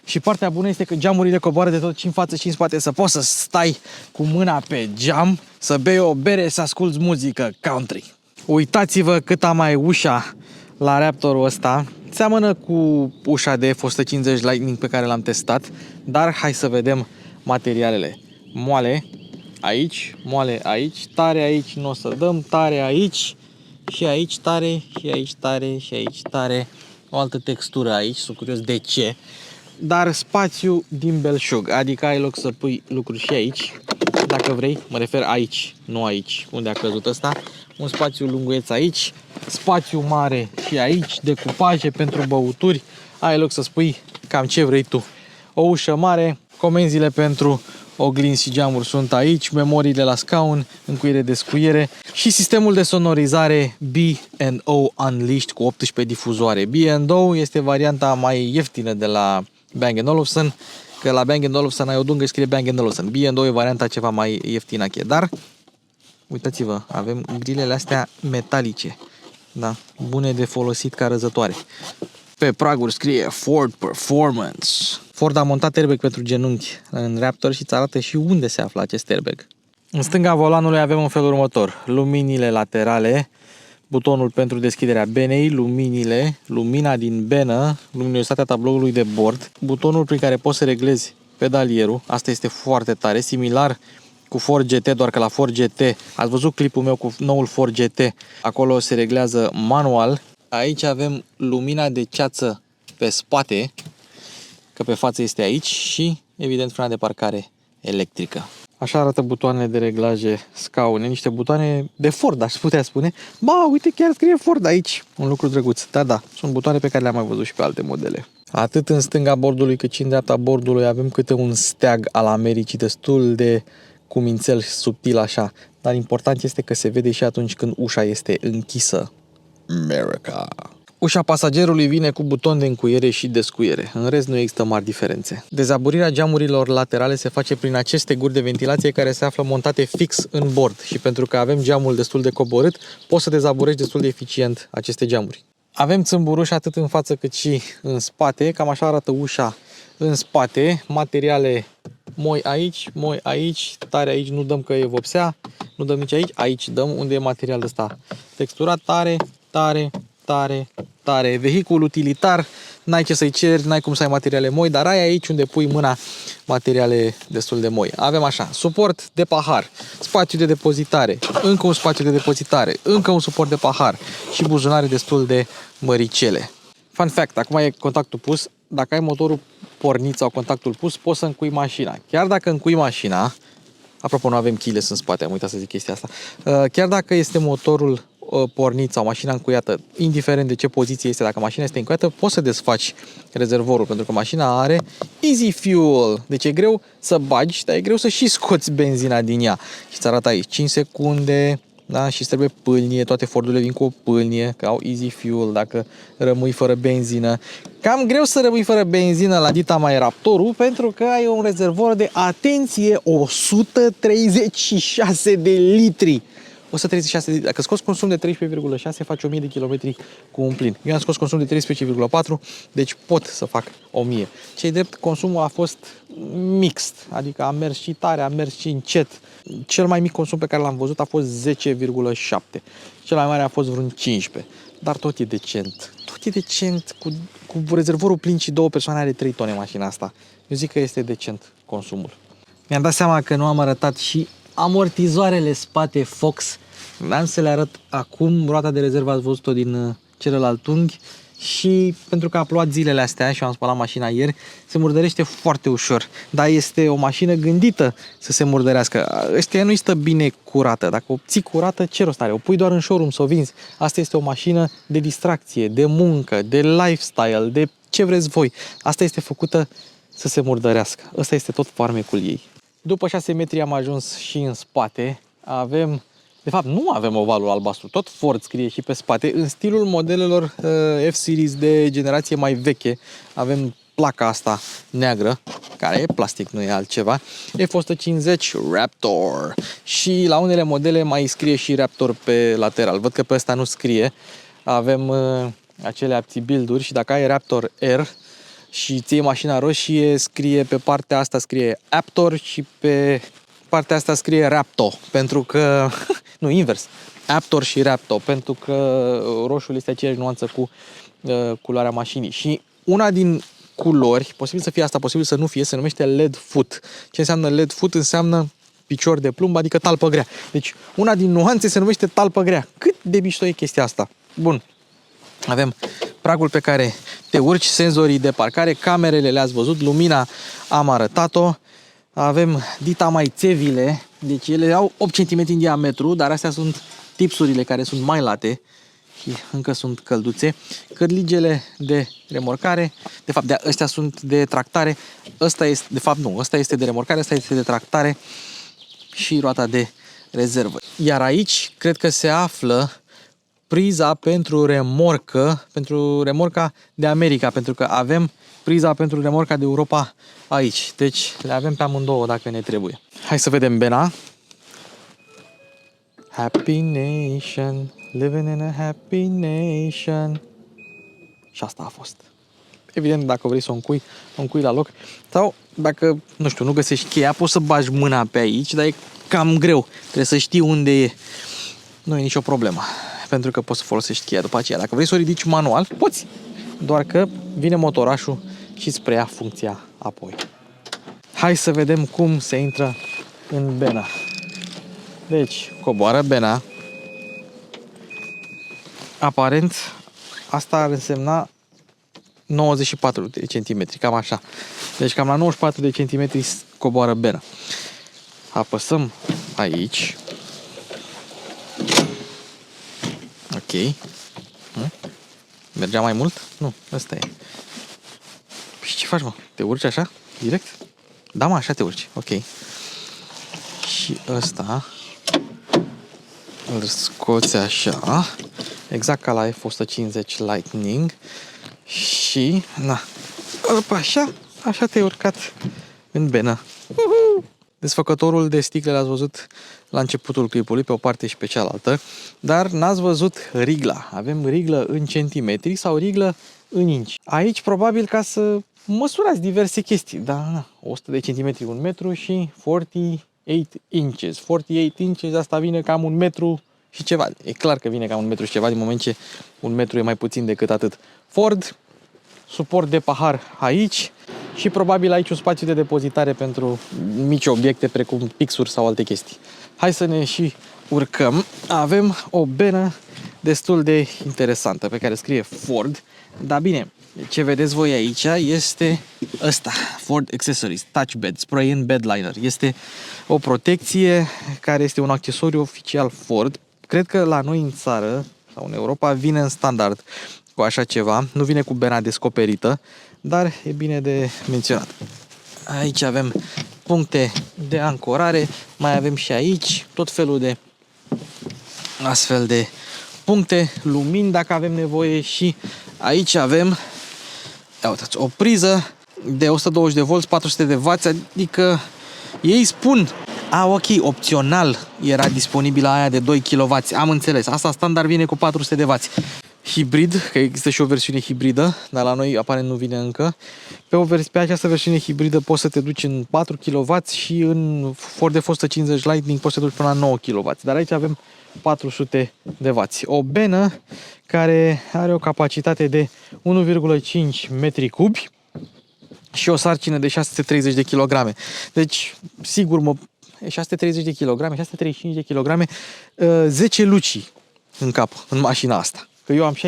S1: Și partea bună este că geamurile coboară de tot și în față și în spate, să poți să stai cu mâna pe geam, să bei o bere, să asculți muzică country. Uitați-vă cât am mai ușa la Raptorul ăsta. Seamănă cu ușa de F-150 Lightning pe care l-am testat, dar hai să vedem materialele. Moale aici, moale aici, tare aici nu o să dăm, tare aici și aici tare și aici tare și aici tare. O altă textură aici, sunt curios de ce. Dar spațiu din belșug, adică ai loc să pui lucruri și aici, dacă vrei, mă refer aici, nu aici, unde a căzut ăsta. Un spațiu lunguieț aici, spațiu mare și aici, decupaje pentru băuturi, ai loc să spui cam ce vrei tu. O ușă mare, comenzile pentru oglinzi și geamuri sunt aici, memoriile la scaun, încuiere-descuiere și sistemul de sonorizare B&O Unleashed cu 18 difuzoare. B&O este varianta mai ieftină de la Bang & Olufsen, că la Bang & Olufsen ai o dungă și scrie Bang & Olufsen. B&O e varianta ceva mai ieftină, dar uitați-vă, avem grilele astea metalice, da, bune de folosit ca răzătoare. Pe praguri scrie Ford Performance. Ford a montat airbag pentru genunchi în Raptor și îți arată și unde se află acest airbag. În stânga volanului avem în felul următor: luminile laterale, butonul pentru deschiderea benei, lumina din benă, luminositatea tabloului de bord, butonul prin care poți să reglezi pedalierul. Asta este foarte tare, similar cu Ford GT, doar că la Ford GT, ați văzut clipul meu cu noul Ford GT, acolo se reglează manual. Aici avem lumina de ceață pe spate, că pe față este aici, și evident frâna de parcare electrică. Așa arată butoanele de reglaje scaune, niște butoane de Ford, aș putea spune. Ba, uite, chiar scrie Ford aici, un lucru drăguț. Da, sunt butoane pe care le-am mai văzut și pe alte modele. Atât în stânga bordului cât și în dreapta bordului avem câte un steag al Americii, destul de cumințel și subtil așa, dar important este că se vede și atunci când ușa este închisă. America. Ușa pasagerului vine cu buton de încuiere și descuiere. În rest nu există mari diferențe. Dezaburirea geamurilor laterale se face prin aceste guri de ventilație care se află montate fix în bord și pentru că avem geamul destul de coborât, poți să dezaburești destul de eficient aceste geamuri. Avem țâmburuși atât în față cât și în spate, cam așa arată ușa în spate, materiale moi aici, tare aici, nu dăm că e vopsea, nu dăm nici aici dăm unde e material ăsta. Textura tare, vehicul utilitar, n-ai ce să-i ceri, n-ai cum să ai materiale moi, dar ai aici unde pui mâna materiale destul de moi. Avem așa, suport de pahar, spațiu de depozitare, încă un spațiu de depozitare, încă un suport de pahar și buzunare destul de măricele. Fun fact, acum e contactul pus, dacă ai motorul pornit sau contactul pus, poți să încui mașina. Chiar dacă încui mașina, apropo, nu avem keyless în spate, am uitat să zic chestia asta, chiar dacă este motorul pornit sau mașina încuiată, indiferent de ce poziție este, dacă mașina este încuiată, poți să desfaci rezervorul, pentru că mașina are easy fuel. Deci e greu să bagi, dar e greu să și scoți benzina din ea. Și îți arată aici 5 secunde, da? Și îți trebuie pâlnie, toate Fordurile vin cu o pâlnie, că au Easy Fuel, dacă rămâi fără benzină. Cam greu să rămâi fără benzină la dita mai Raptorul, pentru că ai un rezervor de, atenție, 136 de litri. 136 de litri. Dacă scoți consum de 13,6, faci 1000 de kilometri cu un plin. Eu am scos consum de 13,4, deci pot să fac 1000. Ce-i drept, consumul a fost mixt, adică a mers și tare, a mers și încet. Cel mai mic consum pe care l-am văzut a fost 10,7. Cel mai mare a fost vreun 15. Dar tot e decent. Tot e decent. Cu rezervorul plin și 2 persoane are 3 tone mașina asta. Eu zic că este decent consumul. Mi-am dat seama că nu am arătat și amortizoarele spate Fox. Am să le arăt acum. Roata de rezervă ați văzut-o din celălalt unghi. Și pentru că a plouat zilele astea și am spălat mașina ieri, se murdărește foarte ușor. Dar este o mașină gândită să se murdărească. Ăștia nu-i stă bine curată. Dacă o ții curată, ce rost are? O pui doar în showroom să o vinzi. Asta este o mașină de distracție, de muncă, de lifestyle, de ce vreți voi. Asta este făcută să se murdărească. Ăsta este tot farmecul ei. După 6 metri am ajuns și în spate. Avem... De fapt, nu avem ovalul albastru, tot Ford scrie și pe spate. În stilul modelelor F-Series de generație mai veche, avem placa asta neagră, care e plastic, nu e altceva. F-150 Raptor. Și la unele modele mai scrie și Raptor pe lateral. Văd că pe ăsta nu scrie. Avem acele abțibuild-uri și dacă ai Raptor R și ții mașina roșie, scrie pe partea asta scrie Aptor și pe partea asta scrie Raptor, pentru că nu, invers. Aptor și Raptor, pentru că roșul este aceeași nuanță cu culoarea mașinii. Și una din culori, posibil să fie asta, posibil să nu fie, se numește LED Foot. Ce înseamnă LED Foot? Înseamnă picior de plumb, adică talpă grea. Deci una din nuanțe se numește talpă grea. Cât de mișto e chestia asta? Bun. Avem pragul pe care te urci, senzorii de parcare, camerele le-ați văzut, lumina am arătat-o. Avem dita mai țevile, deci ele au 8 cm în diametru, dar astea sunt tipsurile care sunt mai late și încă sunt călduțe. Cărligele de remorcare, de fapt astea sunt de tractare, ăsta este, de fapt nu, ăsta este de remorcare, ăsta este de tractare și roata de rezervă. Iar aici cred că se află priza pentru remorca de America, pentru că avem priza pentru remorca de Europa aici. Deci le avem pe amândouă dacă ne trebuie. Hai să vedem bena. Happy nation, living in a happy nation. Și asta a fost. Evident, dacă vrei să o încui la loc. Sau dacă, nu știu, nu găsești cheia, poți să bagi mâna pe aici, dar e cam greu. Trebuie să știi unde e. Nu e nicio problemă, pentru că poți să folosești cheia după aceea. Dacă vrei să o ridici manual, poți. Doar că vine motorașul și îți preia funcția apoi. Hai să vedem cum se intră în bena. Deci, coboară bena. Aparent, asta ar însemna 94 de centimetri, cam așa. Deci cam la 94 de centimetri coboară bena. Apăsăm aici. Ok. Mergea mai mult? Nu, ăsta e. Și ce faci, mă? Te urci așa? Direct? Da, mă, așa te urci. Ok. Și ăsta îl scoți așa, exact ca la F-150 Lightning. Și, na, așa te-ai urcat în benă. Desfăcătorul de sticle l-ați văzut la începutul clipului, pe o parte și pe cealaltă, dar n-ați văzut rigla. Avem riglă în centimetri sau riglă în inci. Aici probabil ca să măsurați diverse chestii, da, 100 de centimetri, 1 metru și 48 inches. 48 inches, asta vine cam 1 metru și ceva. E clar că vine cam 1 metru și ceva, din moment ce 1 metru e mai puțin decât atât. Ford, suport de pahar aici și probabil aici un spațiu de depozitare pentru mici obiecte precum pixuri sau alte chestii. Hai să ne și urcăm. Avem o benă destul de interesantă pe care scrie Ford, dar bine, ce vedeți voi aici este ăsta, Ford Accessories Touch Bed Spray in Bed Liner. Este o protecție care este un accesoriu oficial Ford. Cred că la noi în țară sau în Europa vine în standard cu așa ceva, nu vine cu bena descoperită, dar e bine de menționat. Aici avem puncte de ancorare, mai avem și aici tot felul de astfel de puncte, lumini dacă avem nevoie și aici avem, ia uitați, o priză de 120 de volți, 400 de W, adică ei spun, ok, opțional era disponibilă aia de 2 kW, am înțeles, asta standard vine cu 400 de W. Hibrid, că există și o versiune hibridă, dar la noi aparent nu vine încă. Pe această versiune hibridă poți să te duci în 4 kW și în Ford F-150 Lightning poți să te duci până la 9 kW, dar aici avem 400 de W. O benă care are o capacitate de 1,5 metri cubi și o sarcină de 630 de kg. Deci, sigur, 630 de kg, 635 de kg, 10 lucii în cap, în mașina asta. Că eu am 63,5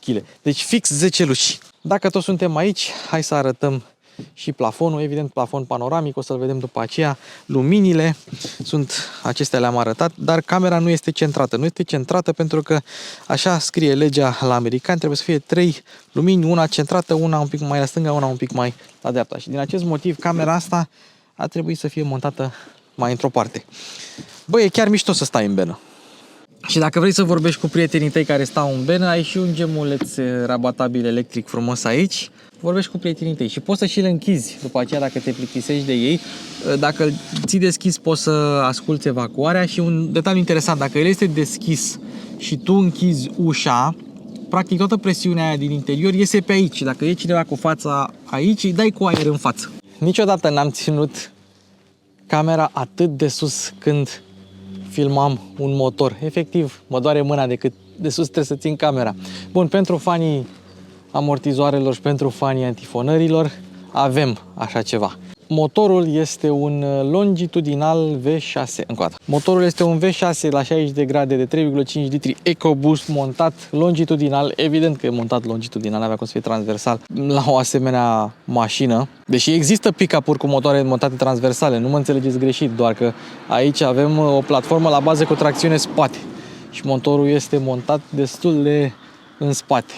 S1: kg. Deci fix 10 luci. Dacă toți suntem aici, hai să arătăm și plafonul. Evident, plafon panoramic, o să-l vedem după aceea. Luminile sunt, acestea le-am arătat, dar camera nu este centrată. Nu este centrată pentru că așa scrie legea la americani, trebuie să fie 3 lumini, una centrată, una un pic mai la stânga, una un pic mai la dreapta. Și din acest motiv, camera asta a trebuit să fie montată mai într-o parte. Băi, e chiar mișto să stai în benă. Și dacă vrei să vorbești cu prietenii tăi care stau în benă, ai și un gemuleț rabatabil electric frumos aici, vorbești cu prietenii tăi și poți să și le închizi după aceea dacă te plictisești de ei. Dacă ții deschis poți să asculți evacuarea și un detaliu interesant, dacă el este deschis și tu închizi ușa, practic toată presiunea aia din interior iese pe aici. Dacă e cineva cu fața aici, îi dai cu aer în față. Niciodată n-am ținut camera atât de sus când filmam un motor. Efectiv, mă doare mâna de cât de sus trebuie să țin camera. Bun, pentru fanii amortizoarelor și pentru fanii antifonărilor avem așa ceva. Motorul este un longitudinal V6. Încă o dată. Motorul este un V6 la 60 de grade de 3,5 litri EcoBoost montat longitudinal. Evident că e montat longitudinal, avea cum să fie transversal la o asemenea mașină. Deși există pick-up-uri cu motoare montate transversale, nu mă înțelegeți greșit, doar că aici avem o platformă la bază cu tracțiune spate și motorul este montat destul de în spate.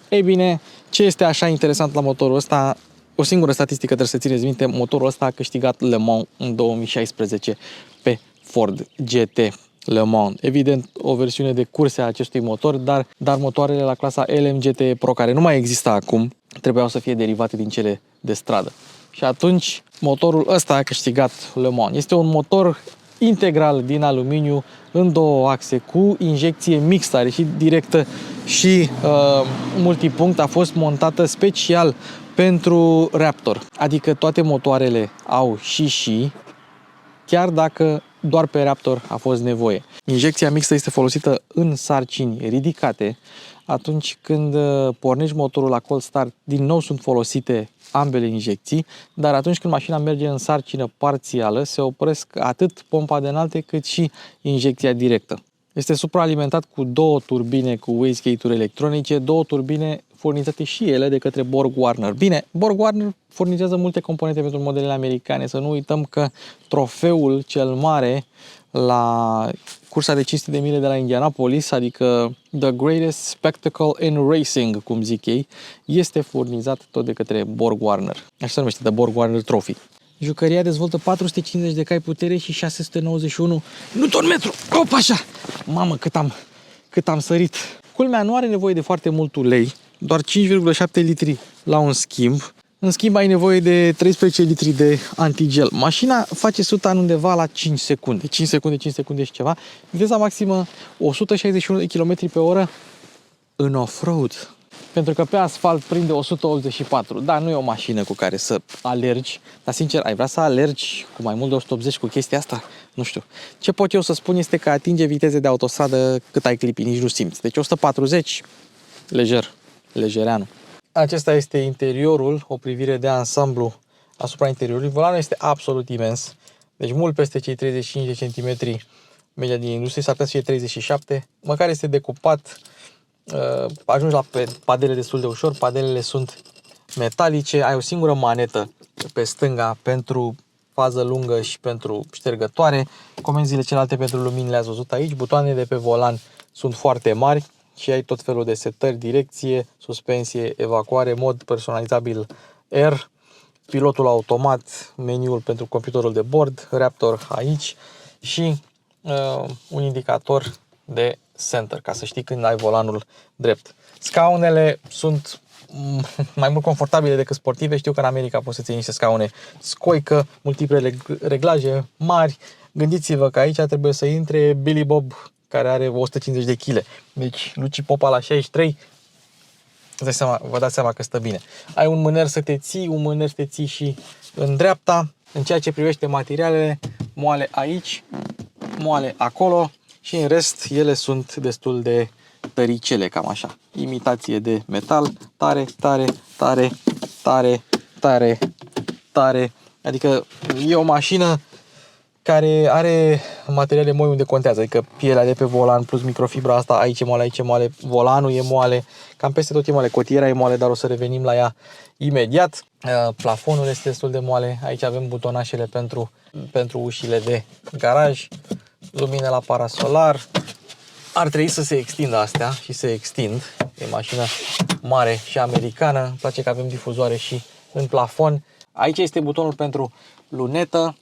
S1: Ei bine, ce este așa interesant la motorul ăsta? O singură statistică trebuie să țineți minte, motorul ăsta a câștigat Le Mans în 2016 pe Ford GT Le Mans. Evident, o versiune de curse a acestui motor, dar motoarele la clasa LM GT Pro, care nu mai există acum, trebuiau să fie derivate din cele de stradă. Și atunci, motorul ăsta a câștigat Le Mans. Este un motor integral din aluminiu în două axe cu injecție mixtă, are și directă și multipunct, a fost montată special pentru Raptor. Adică toate motoarele au și chiar dacă doar pe Raptor a fost nevoie. Injecția mixtă este folosită în sarcini ridicate. Atunci când pornești motorul la cold start, din nou sunt folosite ambele injecții, dar atunci când mașina merge în sarcină parțială, se opresc atât pompa de înalte cât și injecția directă. Este supraalimentat cu două turbine cu wastegate-uri electronice, două turbine furnizate și ele de către BorgWarner. Bine, BorgWarner furnizează multe componente pentru modelele americane. Să nu uităm că trofeul cel mare la cursa de 500 de mile de la Indianapolis, adică The Greatest Spectacle in Racing, cum zic ei, este furnizat tot de către BorgWarner. Așa se numește, The BorgWarner Trophy. Jucăria dezvoltă 450 de cai putere și 691 Nm. Opa, așa! Mamă, cât am sărit! Culmea, nu are nevoie de foarte mult ulei, doar 5,7 litri la un schimb. În schimb, ai nevoie de 13 litri de antigel. Mașina face suta în undeva la 5 secunde. 5 secunde și ceva. Viteza maximă 161 km pe oră în off-road. Pentru că pe asfalt prinde 184. Da, nu e o mașină cu care să alergi. Dar sincer, ai vrea să alergi cu mai mult de 180 cu chestia asta? Nu știu. Ce pot eu să spun este că atinge viteze de autostradă cât ai clipi, nici nu simți. Deci 140, lejereanu. Acesta este interiorul, o privire de ansamblu asupra interiorului. Volanul este absolut imens, deci mult peste cei 35 de centimetri media din industrie, s-ar putea să fie 37. Măcar este decupat, ajungi la padele destul de ușor, padelele sunt metalice, ai o singură manetă pe stânga pentru fază lungă și pentru ștergătoare, comenzile celelalte pentru lumini le-ați văzut aici, butoanele de pe volan sunt foarte mari și ai tot felul de setări, direcție, suspensie, evacuare, mod personalizabil Air, pilotul automat, meniul pentru computerul de bord, Raptor aici și un indicator de center, ca să știi când ai volanul drept. Scaunele sunt mai mult confortabile decât sportive. Știu că în America poți să ții niște scaune scoică, multiple reglaje mari. Gândiți-vă că aici trebuie să intre Billy Bob, care are 150 de kg. Deci Luci Popa la 63, vă dați seama că stă bine. Ai un mâner să te ții, un mâner să te ții și în dreapta. În ceea ce privește materialele, moale aici, moale acolo și în rest ele sunt destul de tăricele, cam așa. Imitație de metal, tare, tare, tare, tare, tare, tare. Adică e o mașină care are materiale moi unde contează, adică pielea de pe volan plus microfibra asta, aici e moale, volanul e moale, cam peste tot e moale, cotiera e moale, dar o să revenim la ea imediat. Plafonul este destul de moale, aici avem butonașele pentru ușile de garaj, lumine la parasolar. Ar trebui să se extindă astea și se extind, e mașină mare și americană, îmi place că avem difuzoare și în plafon. Aici este butonul pentru lunetă.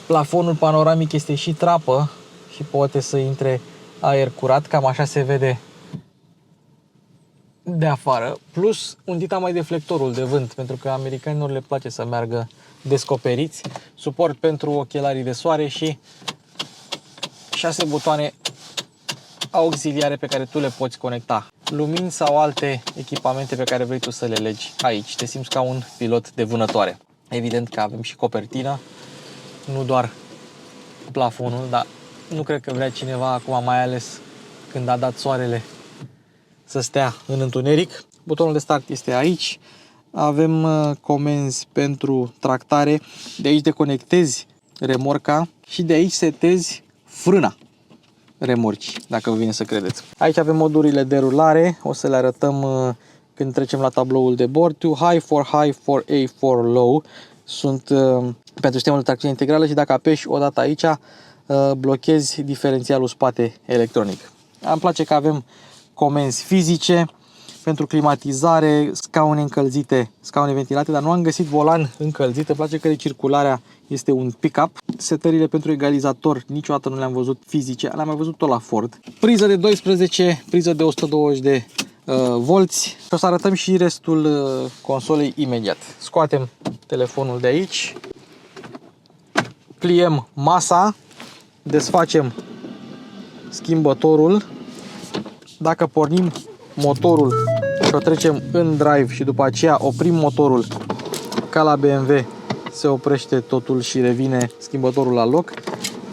S1: Plafonul panoramic este și trapă și poate să intre aer curat, cam așa se vede de afară. Plus undita mai deflectorul de vânt, pentru că americanilor le place să meargă descoperiți. Suport pentru ochelarii de soare și 6 butoane auxiliare pe care tu le poți conecta. Lumini sau alte echipamente pe care vrei tu să le legi aici. Te simți ca un pilot de vânătoare. Evident că avem și copertină, nu doar plafonul, dar nu cred că vrea cineva acum, mai ales când a dat soarele, să stea în întuneric. Butonul de start este aici. Avem comenzi pentru tractare. De aici deconectezi remorca și de aici setezi frâna remorci, dacă vă vine să credeți. Aici avem modurile de rulare. O să le arătăm când trecem la tabloul de bord. 2 high, 4 high, 4A, 4 low. Sunt pentru sistemul de tracțiune integrală și dacă apeși odată aici, blochezi diferențialul spate electronic. Îmi place că avem comenzi fizice pentru climatizare, scaune încălzite, scaune ventilate, dar nu am găsit volan încălzit. Îmi place că circularea este un pick-up. Setările pentru egalizator niciodată nu le-am văzut fizice, le-am mai văzut tot la Ford. Priză de 12, priză de 120 de volți și o să arătăm și restul consolei imediat. Scoatem telefonul de aici, pliem masa, desfacem schimbătorul. Dacă pornim motorul și o trecem în drive și după aceea oprim motorul, ca la BMW, se oprește totul și revine schimbătorul la loc.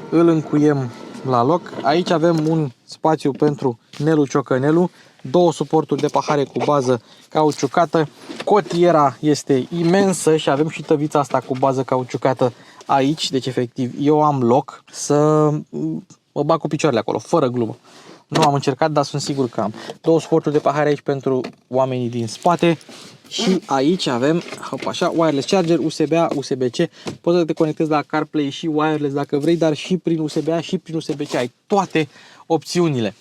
S1: Îl încuiem la loc. Aici avem un spațiu pentru Nelu Ciocănelu, 2 suporturi de pahare cu bază cauciucată. Cotiera este imensă și avem și tăvița asta cu bază cauciucată aici, deci efectiv eu am loc să mă bag cu picioarele acolo, fără glumă. Nu am încercat, dar sunt sigur că am. 2 suporturi de pahare aici pentru oamenii din spate. Și aici avem, hop, așa, wireless charger, USB-A, USB-C. Poți să te conectezi la CarPlay și wireless dacă vrei, dar și prin USB-A și prin USB-C. Ai toate opțiunile.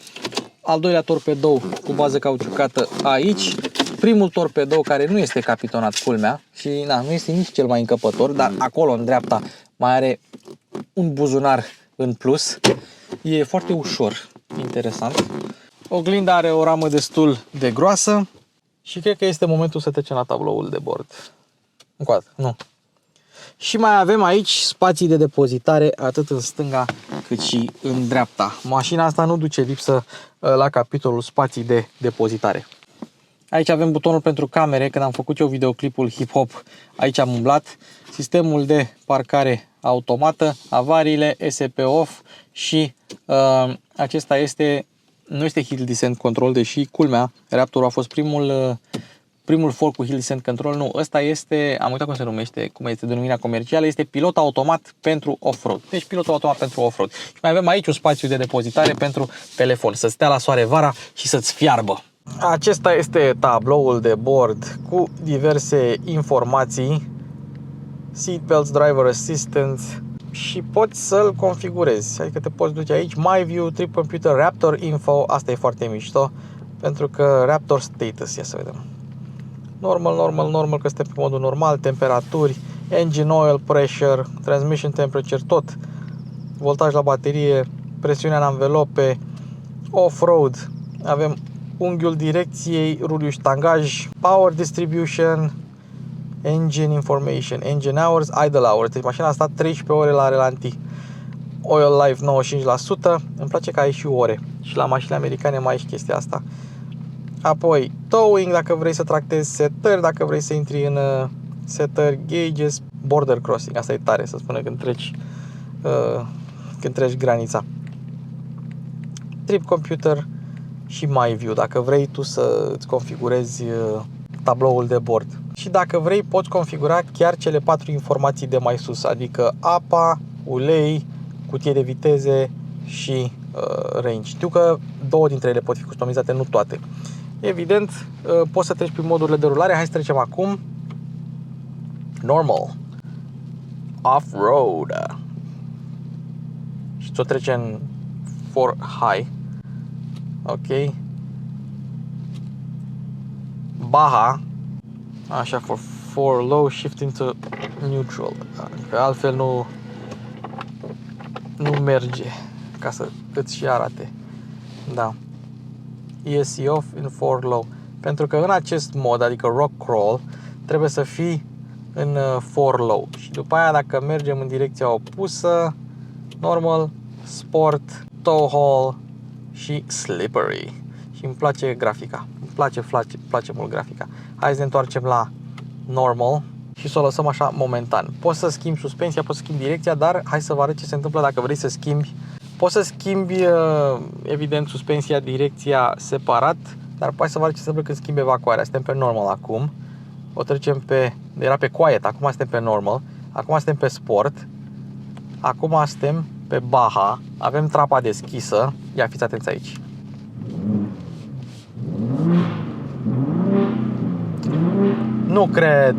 S1: Al doilea torpedou cu bază cauciucată aici. Primul torpedou care nu este capitonat, culmea, și nu este nici cel mai încăpător, dar acolo în dreapta mai are un buzunar în plus. E foarte ușor, interesant. Oglinda are o ramă destul de groasă și cred că este momentul să trecem la tabloul de bord. Încă o dată, nu. Și mai avem aici spații de depozitare atât în stânga cât și în dreapta. Mașina asta nu duce lipsă la capitolul spații de depozitare. Aici avem butonul pentru camere. Când am făcut eu videoclipul hip-hop, aici am umblat. Sistemul de parcare automată, avariile, ESP off și acesta nu este Hill Descent Control, deși culmea, Raptor a fost primul Ford cu Hill Descent Control. Nu, ăsta este, am uitat cum se numește, cum este denumirea comercială, este pilot automat pentru off-road. Deci pilotul automat pentru off-road. Și mai avem aici un spațiu de depozitare pentru telefon, să stea la soare vara și să-ți fiarbă. Acesta este tabloul de bord cu diverse informații, seatbelts, driver assistance, și poți să-l configurezi. Adică te poți duce aici, My View, Trip Computer, Raptor Info. Asta e foarte mișto, pentru că Raptor Status, ia să vedem. Normal, că suntem pe modul normal, temperaturi, engine oil pressure, transmission temperature, tot, voltaj la baterie, presiunea în anvelope, Off-road. Avem unghiul direcției, ruliu ștangaj, power distribution, engine information, engine hours, idle hours. Deci mașina a stat 13 ore la relanti. Oil life 95%. Îmi place că ai și ore. Și la mașini americane mai ai și chestia asta. Apoi towing, dacă vrei să tractezi setări, dacă vrei să intri în setări, gauges, border crossing. Asta e tare să spună când treci granița. Trip computer și My View, dacă vrei tu să îți configurezi tabloul de bord. Și dacă vrei poți configura chiar cele 4 informații de mai sus, adică apa, ulei, cutie de viteze și range. Știu că 2 dintre ele pot fi customizate, nu toate. Evident, poți să treci prin modurile de rulare. Hai să trecem acum. Normal, Off-road și ți-o trece în 4 high. Ok. Baja. Așa, for low, shift into neutral. Că altfel nu merge, ca să îți și arate. Da. ESC off in 4 low. Pentru că în acest mod, adică rock crawl, trebuie să fii în 4 low. Și după aia, dacă mergem în direcția opusă, normal, sport, tow haul și slippery. Și îmi place grafica. Îmi place mult grafica. Hai să ne întoarcem la normal și să o lăsăm așa momentan. Poți să schimbi suspensia, poți să schimbi direcția, dar hai să vă arăt ce se întâmplă dacă vrei să schimbi. Poți să schimbi, evident, suspensia, direcția separat, dar poți să vă arăt ce se întâmplă când schimbi evacuarea. Suntem pe normal acum. O trecem era pe quiet, acum suntem pe normal. Acum suntem pe sport. Acum suntem pe Baja. Avem trapa deschisă. Ia, fiți atenți aici. Nu cred.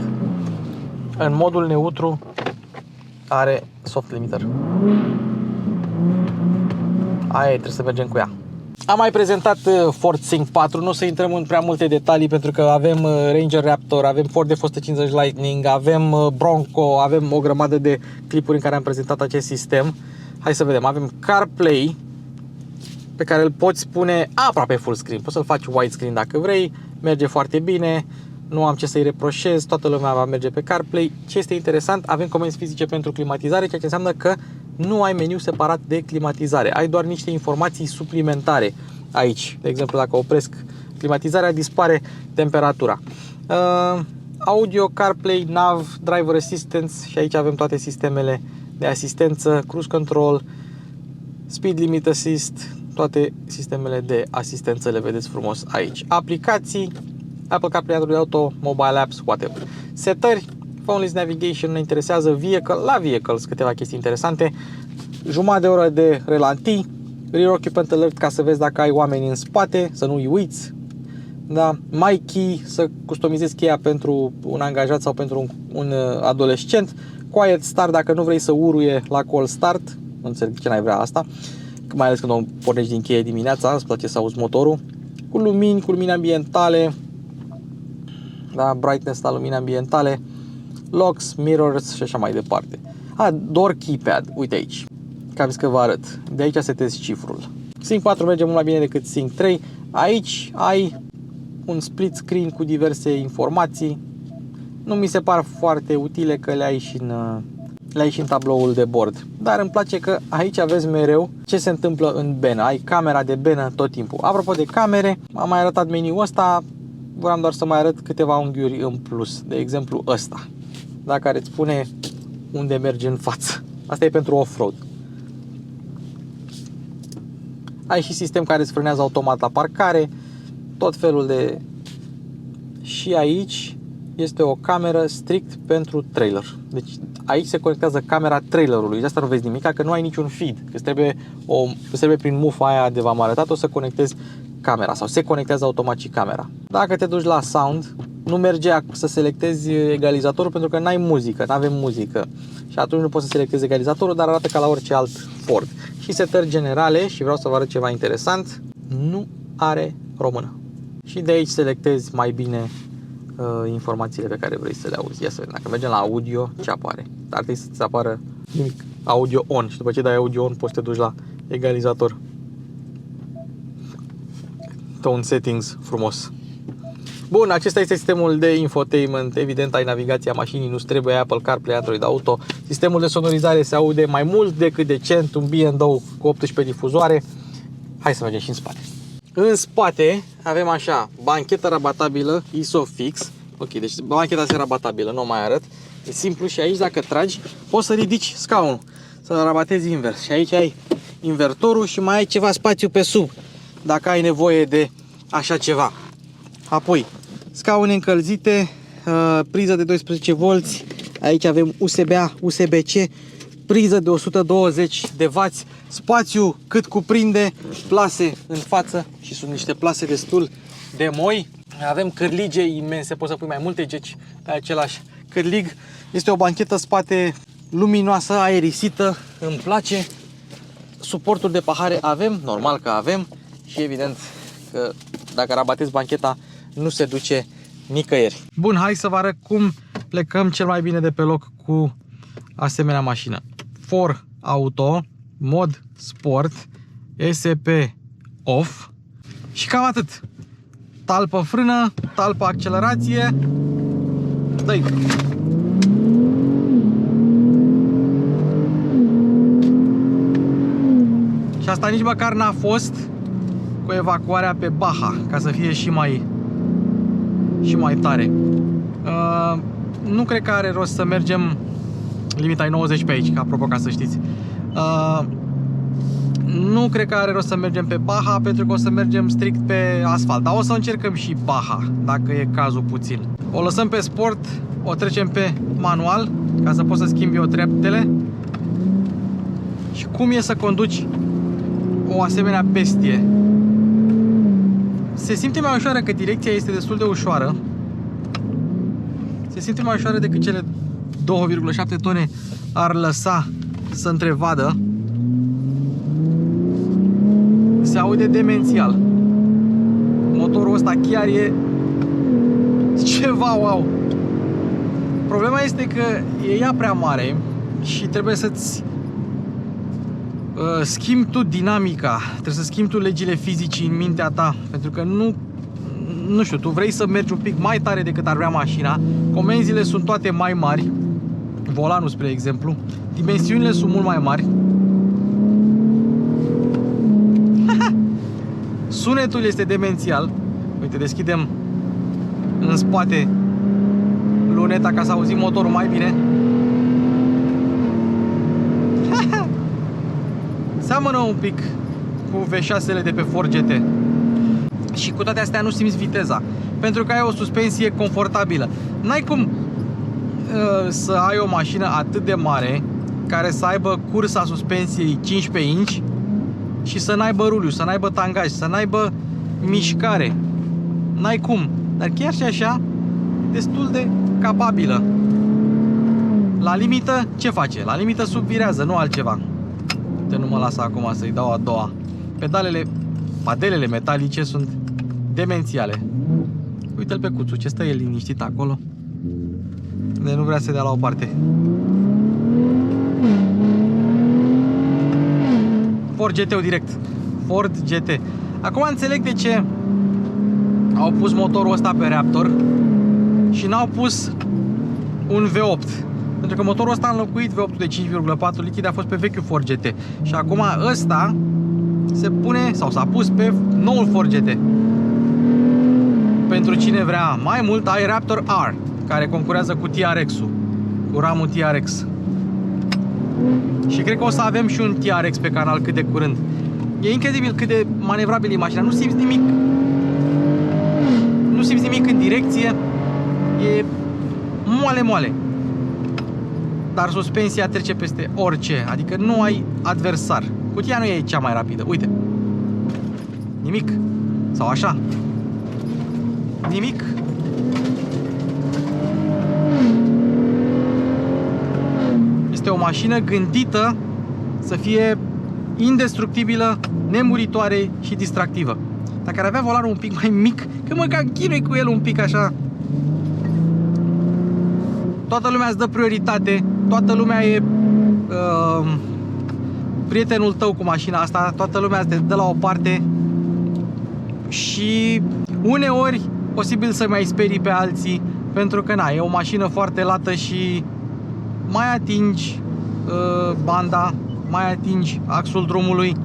S1: În modul neutru are soft limiter. Aia trebuie să mergem cu ea. Am mai prezentat Ford Sync 4, nu o să intrăm în prea multe detalii pentru că avem Ranger Raptor, avem Ford F-150 Lightning, avem Bronco, avem o grămadă de clipuri în care am prezentat acest sistem. Hai să vedem, avem CarPlay pe care îl poți pune aproape full screen, poți să-l faci widescreen dacă vrei, merge foarte bine, nu am ce să-i reproșez, toată lumea va merge pe CarPlay. Ce este interesant, avem comenzi fizice pentru climatizare, ceea ce înseamnă că nu ai meniu separat de climatizare, ai doar niște informații suplimentare aici. De exemplu, dacă opresc climatizarea, dispare temperatura. Audio, CarPlay, nav, Driver Assistance și aici avem toate sistemele de asistență, Cruise Control, Speed Limit Assist, toate sistemele de asistență le vedeți frumos aici. Aplicații, Apple CarPlay, Android Auto, Mobile Apps, whatever. Setări, Phone List Navigation ne interesează, Vehicles, câteva chestii interesante, jumătate de oră de relanti, Rear Occupant Alert ca să vezi dacă ai oameni în spate, să nu îi uiți, da? My Key, să customizezi cheia pentru un angajat sau pentru un adolescent, Quiet Start dacă nu vrei să uruie la call start, nu înțeleg ce n-ai vrea asta, mai ales când o pornești din cheie dimineața, îți place să auzi motorul, cu lumini ambientale, da? Brightness la lumini ambientale, locks, mirrors și așa mai departe. Door keypad, uite aici, că am zis că vă arăt. De aici setezi cifrul. Sync 4 merge mult mai bine decât Sync 3. Aici ai un split screen cu diverse informații. Nu mi se par foarte utile că le ai și în tabloul de bord. Dar îmi place că aici aveți mereu ce se întâmplă în benă. Ai camera de benă tot timpul. Apropo de camere, am mai arătat meniul ăsta. Vreau doar să mai arăt câteva unghiuri în plus. De exemplu ăsta, da, care îți spune unde mergi în față. Asta e pentru off-road. Ai și sistem care îți frânează automat la parcare, tot felul de... Și aici este o cameră strict pentru trailer. Deci aici se conectează camera trailerului. De asta nu vezi nimic, că nu ai niciun feed. Că trebuie prin mufa aia de v-am arătat, o să conectezi camera sau se conectează automat și camera. Dacă te duci la sound, nu merge să selectezi egalizatorul pentru că n-ai muzică, n-avem muzică. Și atunci nu poți să selectezi egalizatorul, dar arată ca la orice alt Ford. Și setări generale, și vreau să vă arăt ceva interesant, nu are română. Și de aici selectezi mai bine informațiile pe care vrei să le auzi. Ia să vedem, dacă mergem la audio, ce apare? Ar trebui să-ți apară nimic. Audio on și după ce dai audio on poți să te duci la egalizator. tone settings frumos. Bun, acesta este sistemul de infotainment. Evident, ai navigația mașinii, nu trebuie Apple CarPlay, Android Auto. Sistemul de sonorizare se aude mai mult decât decent, un B&O cu 18 difuzoare. Hai să mergem și în spate. În spate avem așa, banchetă rabatabilă ISOFIX. Ok, deci bancheta este rabatabilă, nu o mai arăt. E simplu și aici dacă tragi, poți să ridici scaunul, să-l rabatezi invers. Și aici ai invertorul și mai ai ceva spațiu pe sub, dacă ai nevoie de așa ceva. Apoi, scaune încălzite, priză de 12V, aici avem USB-A, USB-C, priză de 120 de W, spațiu cât cuprinde, plase în față și sunt niște plase destul de moi. Avem cârlige imense, poți să pui mai multe geci pe același cârlig. Este o banchetă spate luminoasă, aerisită, îmi place. Suporturi de pahare avem, normal că avem și evident că dacă rabatezi bancheta nu se duce nicăieri. Bun, hai să vă arăt cum plecăm cel mai bine de pe loc cu asemenea mașină. For Auto, mod Sport, ESP Off și cam atât. Talpă frână, talpă accelerație, dă-i! Și asta nici măcar n-a fost cu evacuarea pe Baja, ca să fie și mai tare. Nu cred că are rost să mergem, limita e 90 pe aici, apropo, ca să știți. Nu cred că are rost să mergem pe Baja, pentru că o să mergem strict pe asfalt. Dar o să încercăm și Baja, dacă e cazul puțin. O lăsăm pe sport, o trecem pe manual, ca să pot să schimb eu treptele. Și cum e să conduci o asemenea bestie? Se simte mai ușoară, că direcția este destul de ușoară. Se simte mai ușoară decât cele 2,7 tone ar lăsa să întrevadă. Se aude demențial. Motorul ăsta chiar e ceva wow. Problema este că e ea prea mare și trebuie să-ți schimbi tu dinamica, trebuie să schimbi tu legile fizicii în mintea ta, pentru că nu știu, tu vrei să mergi un pic mai tare decât ar vrea mașina. Comenzile sunt toate mai mari, volanul spre exemplu, dimensiunile sunt mult mai mari. Sunetul este demențial. Uite, deschidem în spate luneta ca să auzim motorul mai bine. Seamănă un pic cu V6-ele de pe Ford GT. Și cu toate astea nu simți viteza, pentru că ai o suspensie confortabilă. N-ai cum să ai o mașină atât de mare care să aibă cursa suspensiei 15 inch și să n-aibă ruliu, să n-aibă tangaj, să n-aibă mișcare. N-ai cum. Dar chiar și așa, destul de capabilă. La limită, ce face? La limită subvirează, nu altceva. Uite, nu mă lasă acum să-i dau a doua. Padelele metalice sunt demențiale. Uite-l pe Cuțu, ce stă el liniștit acolo, de nu vrea să dea la o parte. Ford GT-ul direct. Ford GT. Acum înțeleg de ce au pus motorul ăsta pe Raptor și n-au pus un V8. Pentru că motorul ăsta a înlocuit V8 de 5,4 lichid, a fost pe vechiul Ford GT. Și acum ăsta se pune, sau s-a pus pe noul Ford GT. Pentru cine vrea mai mult, ai Raptor R, care concurează cu TRX-ul, cu ramul TRX. Și cred că o să avem și un TRX pe canal cât de curând. E incredibil cât de manevrabil e mașina, nu simți nimic. Nu simți nimic în direcție. E moale. Dar suspensia trece peste orice, adică nu ai adversar. Cutia nu e cea mai rapidă, uite. Nimic. Sau așa. Nimic. Este o mașină gândită să fie indestructibilă, nemuritoare și distractivă. Dacă ar avea volanul un pic mai mic, că mă cam chinui cu el un pic așa. Toată lumea îți dă prioritate, toată lumea e prietenul tău cu mașina asta, toată lumea te dă la o parte. Și uneori posibil să mai sperii pe alții, pentru că e o mașină foarte lată și mai atingi banda, mai atingi axul drumului.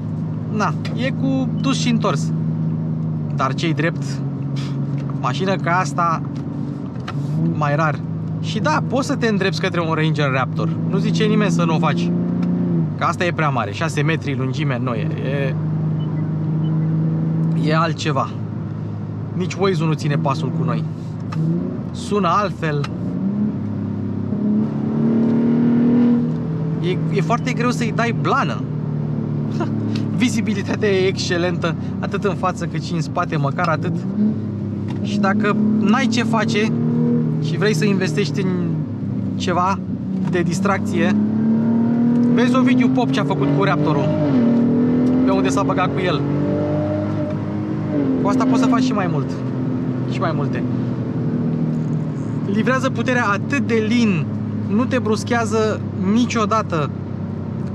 S1: E cu dus și întors. Dar ce-i drept, mașină ca asta mai rar. Și da, poți să te îndrepți către un Ranger Raptor. Nu zice nimeni să nu o faci. Că asta e prea mare, 6 metri lungime, nu e altceva. Nici Waze-ul nu ține pasul cu noi. Sună altfel. E foarte greu să-i dai blană. Vizibilitatea e excelentă, atât în față cât și în spate, măcar atât. Și dacă n-ai ce face și vrei să investești în ceva de distracție, vezi Ovidiu Pop ce a făcut cu Raptorul, pe unde s-a băgat cu el. Cu asta poți să faci și mai mult. Și mai multe. Livrează puterea atât de lean, nu te bruschează niciodată.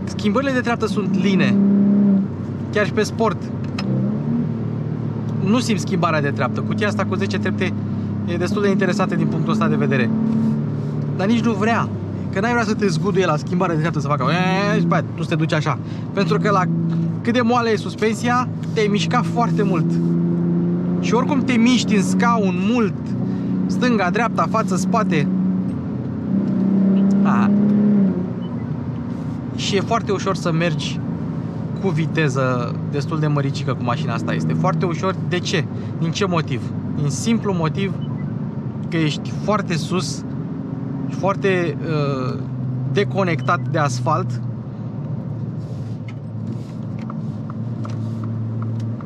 S1: Schimbările de treaptă sunt line. Chiar și pe sport nu simți schimbarea de treaptă. Cutia asta cu 10 trepte e destul de interesantă din punctul ăsta de vedere. Dar nici nu vrea. Că n-ai vrea să te zguduie la schimbarea de treaptă, să facă tu să te duci așa. Pentru că la cât de moale e suspensia, te-ai mișcat foarte mult. Și oricum te miști în scaun mult, stânga, dreapta, față, spate. Și e foarte ușor să mergi cu viteză destul de măricică cu mașina asta. Este foarte ușor. De ce? Din ce motiv? Din simplu motiv că ești foarte sus, foarte deconectat de asfalt.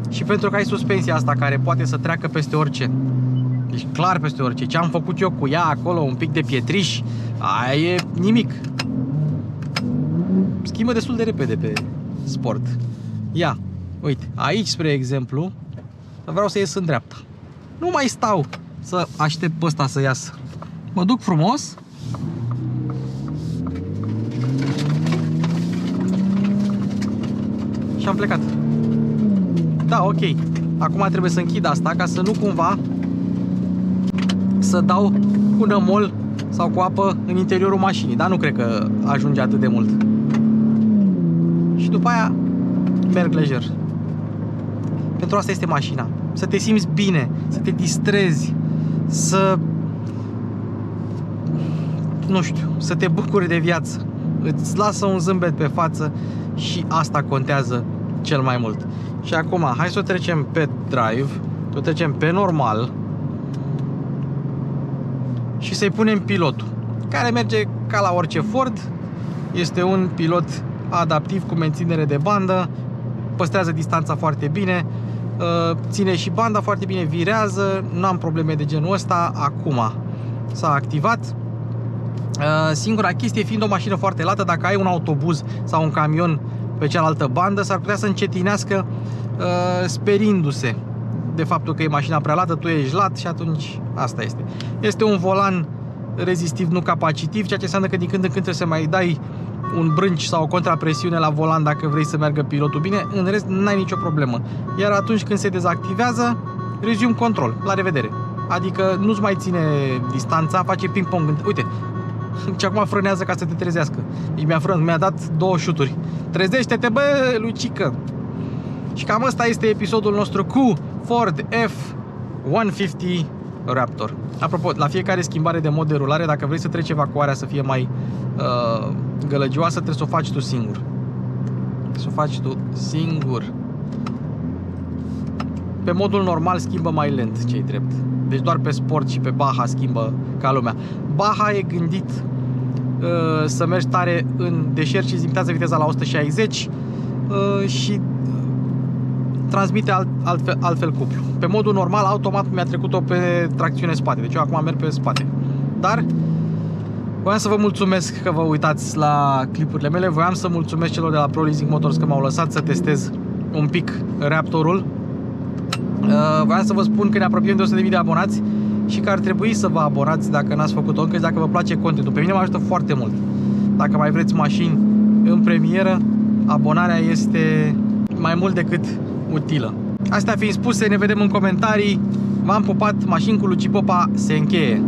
S1: Și pentru că ai suspensia asta care poate să treacă peste orice. Deci clar peste orice. Ce am făcut eu cu ea acolo, un pic de pietriș, aia e nimic. Schimbă destul de repede pe sport. Ia, uite, aici spre exemplu vreau să ies în dreapta. Nu mai stau să aștept pe ăsta să iasă. Mă duc frumos. Și am plecat. Da, ok. Acum trebuie să închid asta ca să nu cumva să dau cu nămol sau cu apă în interiorul mașinii. Dar nu cred că ajunge atât de mult. Și după aia merg lejer. Pentru asta este mașina. Să te simți bine, să te distrezi, să, nu știu, să te bucuri de viață. Îți lasă un zâmbet pe față și asta contează cel mai mult. Și acum, hai să o trecem pe drive, o trecem pe normal și să-i punem pilotul, care merge ca la orice Ford. Este un pilot adaptiv cu menținere de bandă, păstrează distanța foarte bine, ține și banda foarte bine, virează, nu am probleme de genul ăsta. Acum s-a activat. Singura chestie, fiind o mașină foarte lată, dacă ai un autobuz sau un camion pe cealaltă bandă, s-ar putea să încetinească sperindu-se de faptul că e mașina prea lată, tu ești lat și atunci asta este. Este un volan rezistiv, nu capacitiv, ceea ce înseamnă că din când în când trebuie să mai dai un brânci sau o contrapresiune la volan dacă vrei să meargă pilotul bine. În rest n-ai nicio problemă. Iar atunci când se dezactivează, resume control, la revedere. Adică nu-ți mai ține distanța, face ping-pong. Uite, și acum frânează ca să te trezească. Deci mi-a dat 2 șuturi. Trezește-te, bă, Lucică! Și cam ăsta este episodul nostru cu Ford F-150 Raptor. Apropo, la fiecare schimbare de mod de rulare, dacă vrei să treci evacuarea să fie mai gălăgioasă, trebuie să o faci tu singur. Să o faci tu singur. Pe modul normal schimbă mai lent, ce-i drept. Deci doar pe sport și pe Baja schimbă ca lumea. Baja e gândit să mergi tare în deșert și limitează viteza la 160 și transmite altfel cuplu. Pe modul normal, automat mi-a trecut-o pe tracțiune spate. Deci eu acum merg pe spate. Dar voiam să vă mulțumesc că vă uitați la clipurile mele. Voiam să mulțumesc celor de la Pro Leasing Motors că m-au lăsat să testez un pic Raptorul. Voiam să vă spun că ne apropiem de 100.000 de abonați și că ar trebui să vă abonați dacă n-ați făcut-o încă și dacă vă place contentul. Pe mine mă ajută foarte mult. Dacă mai vreți mașini în premieră, abonarea este mai mult decât utilă. Astea fiind spuse, ne vedem în comentarii. V-am pupat, mașini cu Luci Popa se încheie.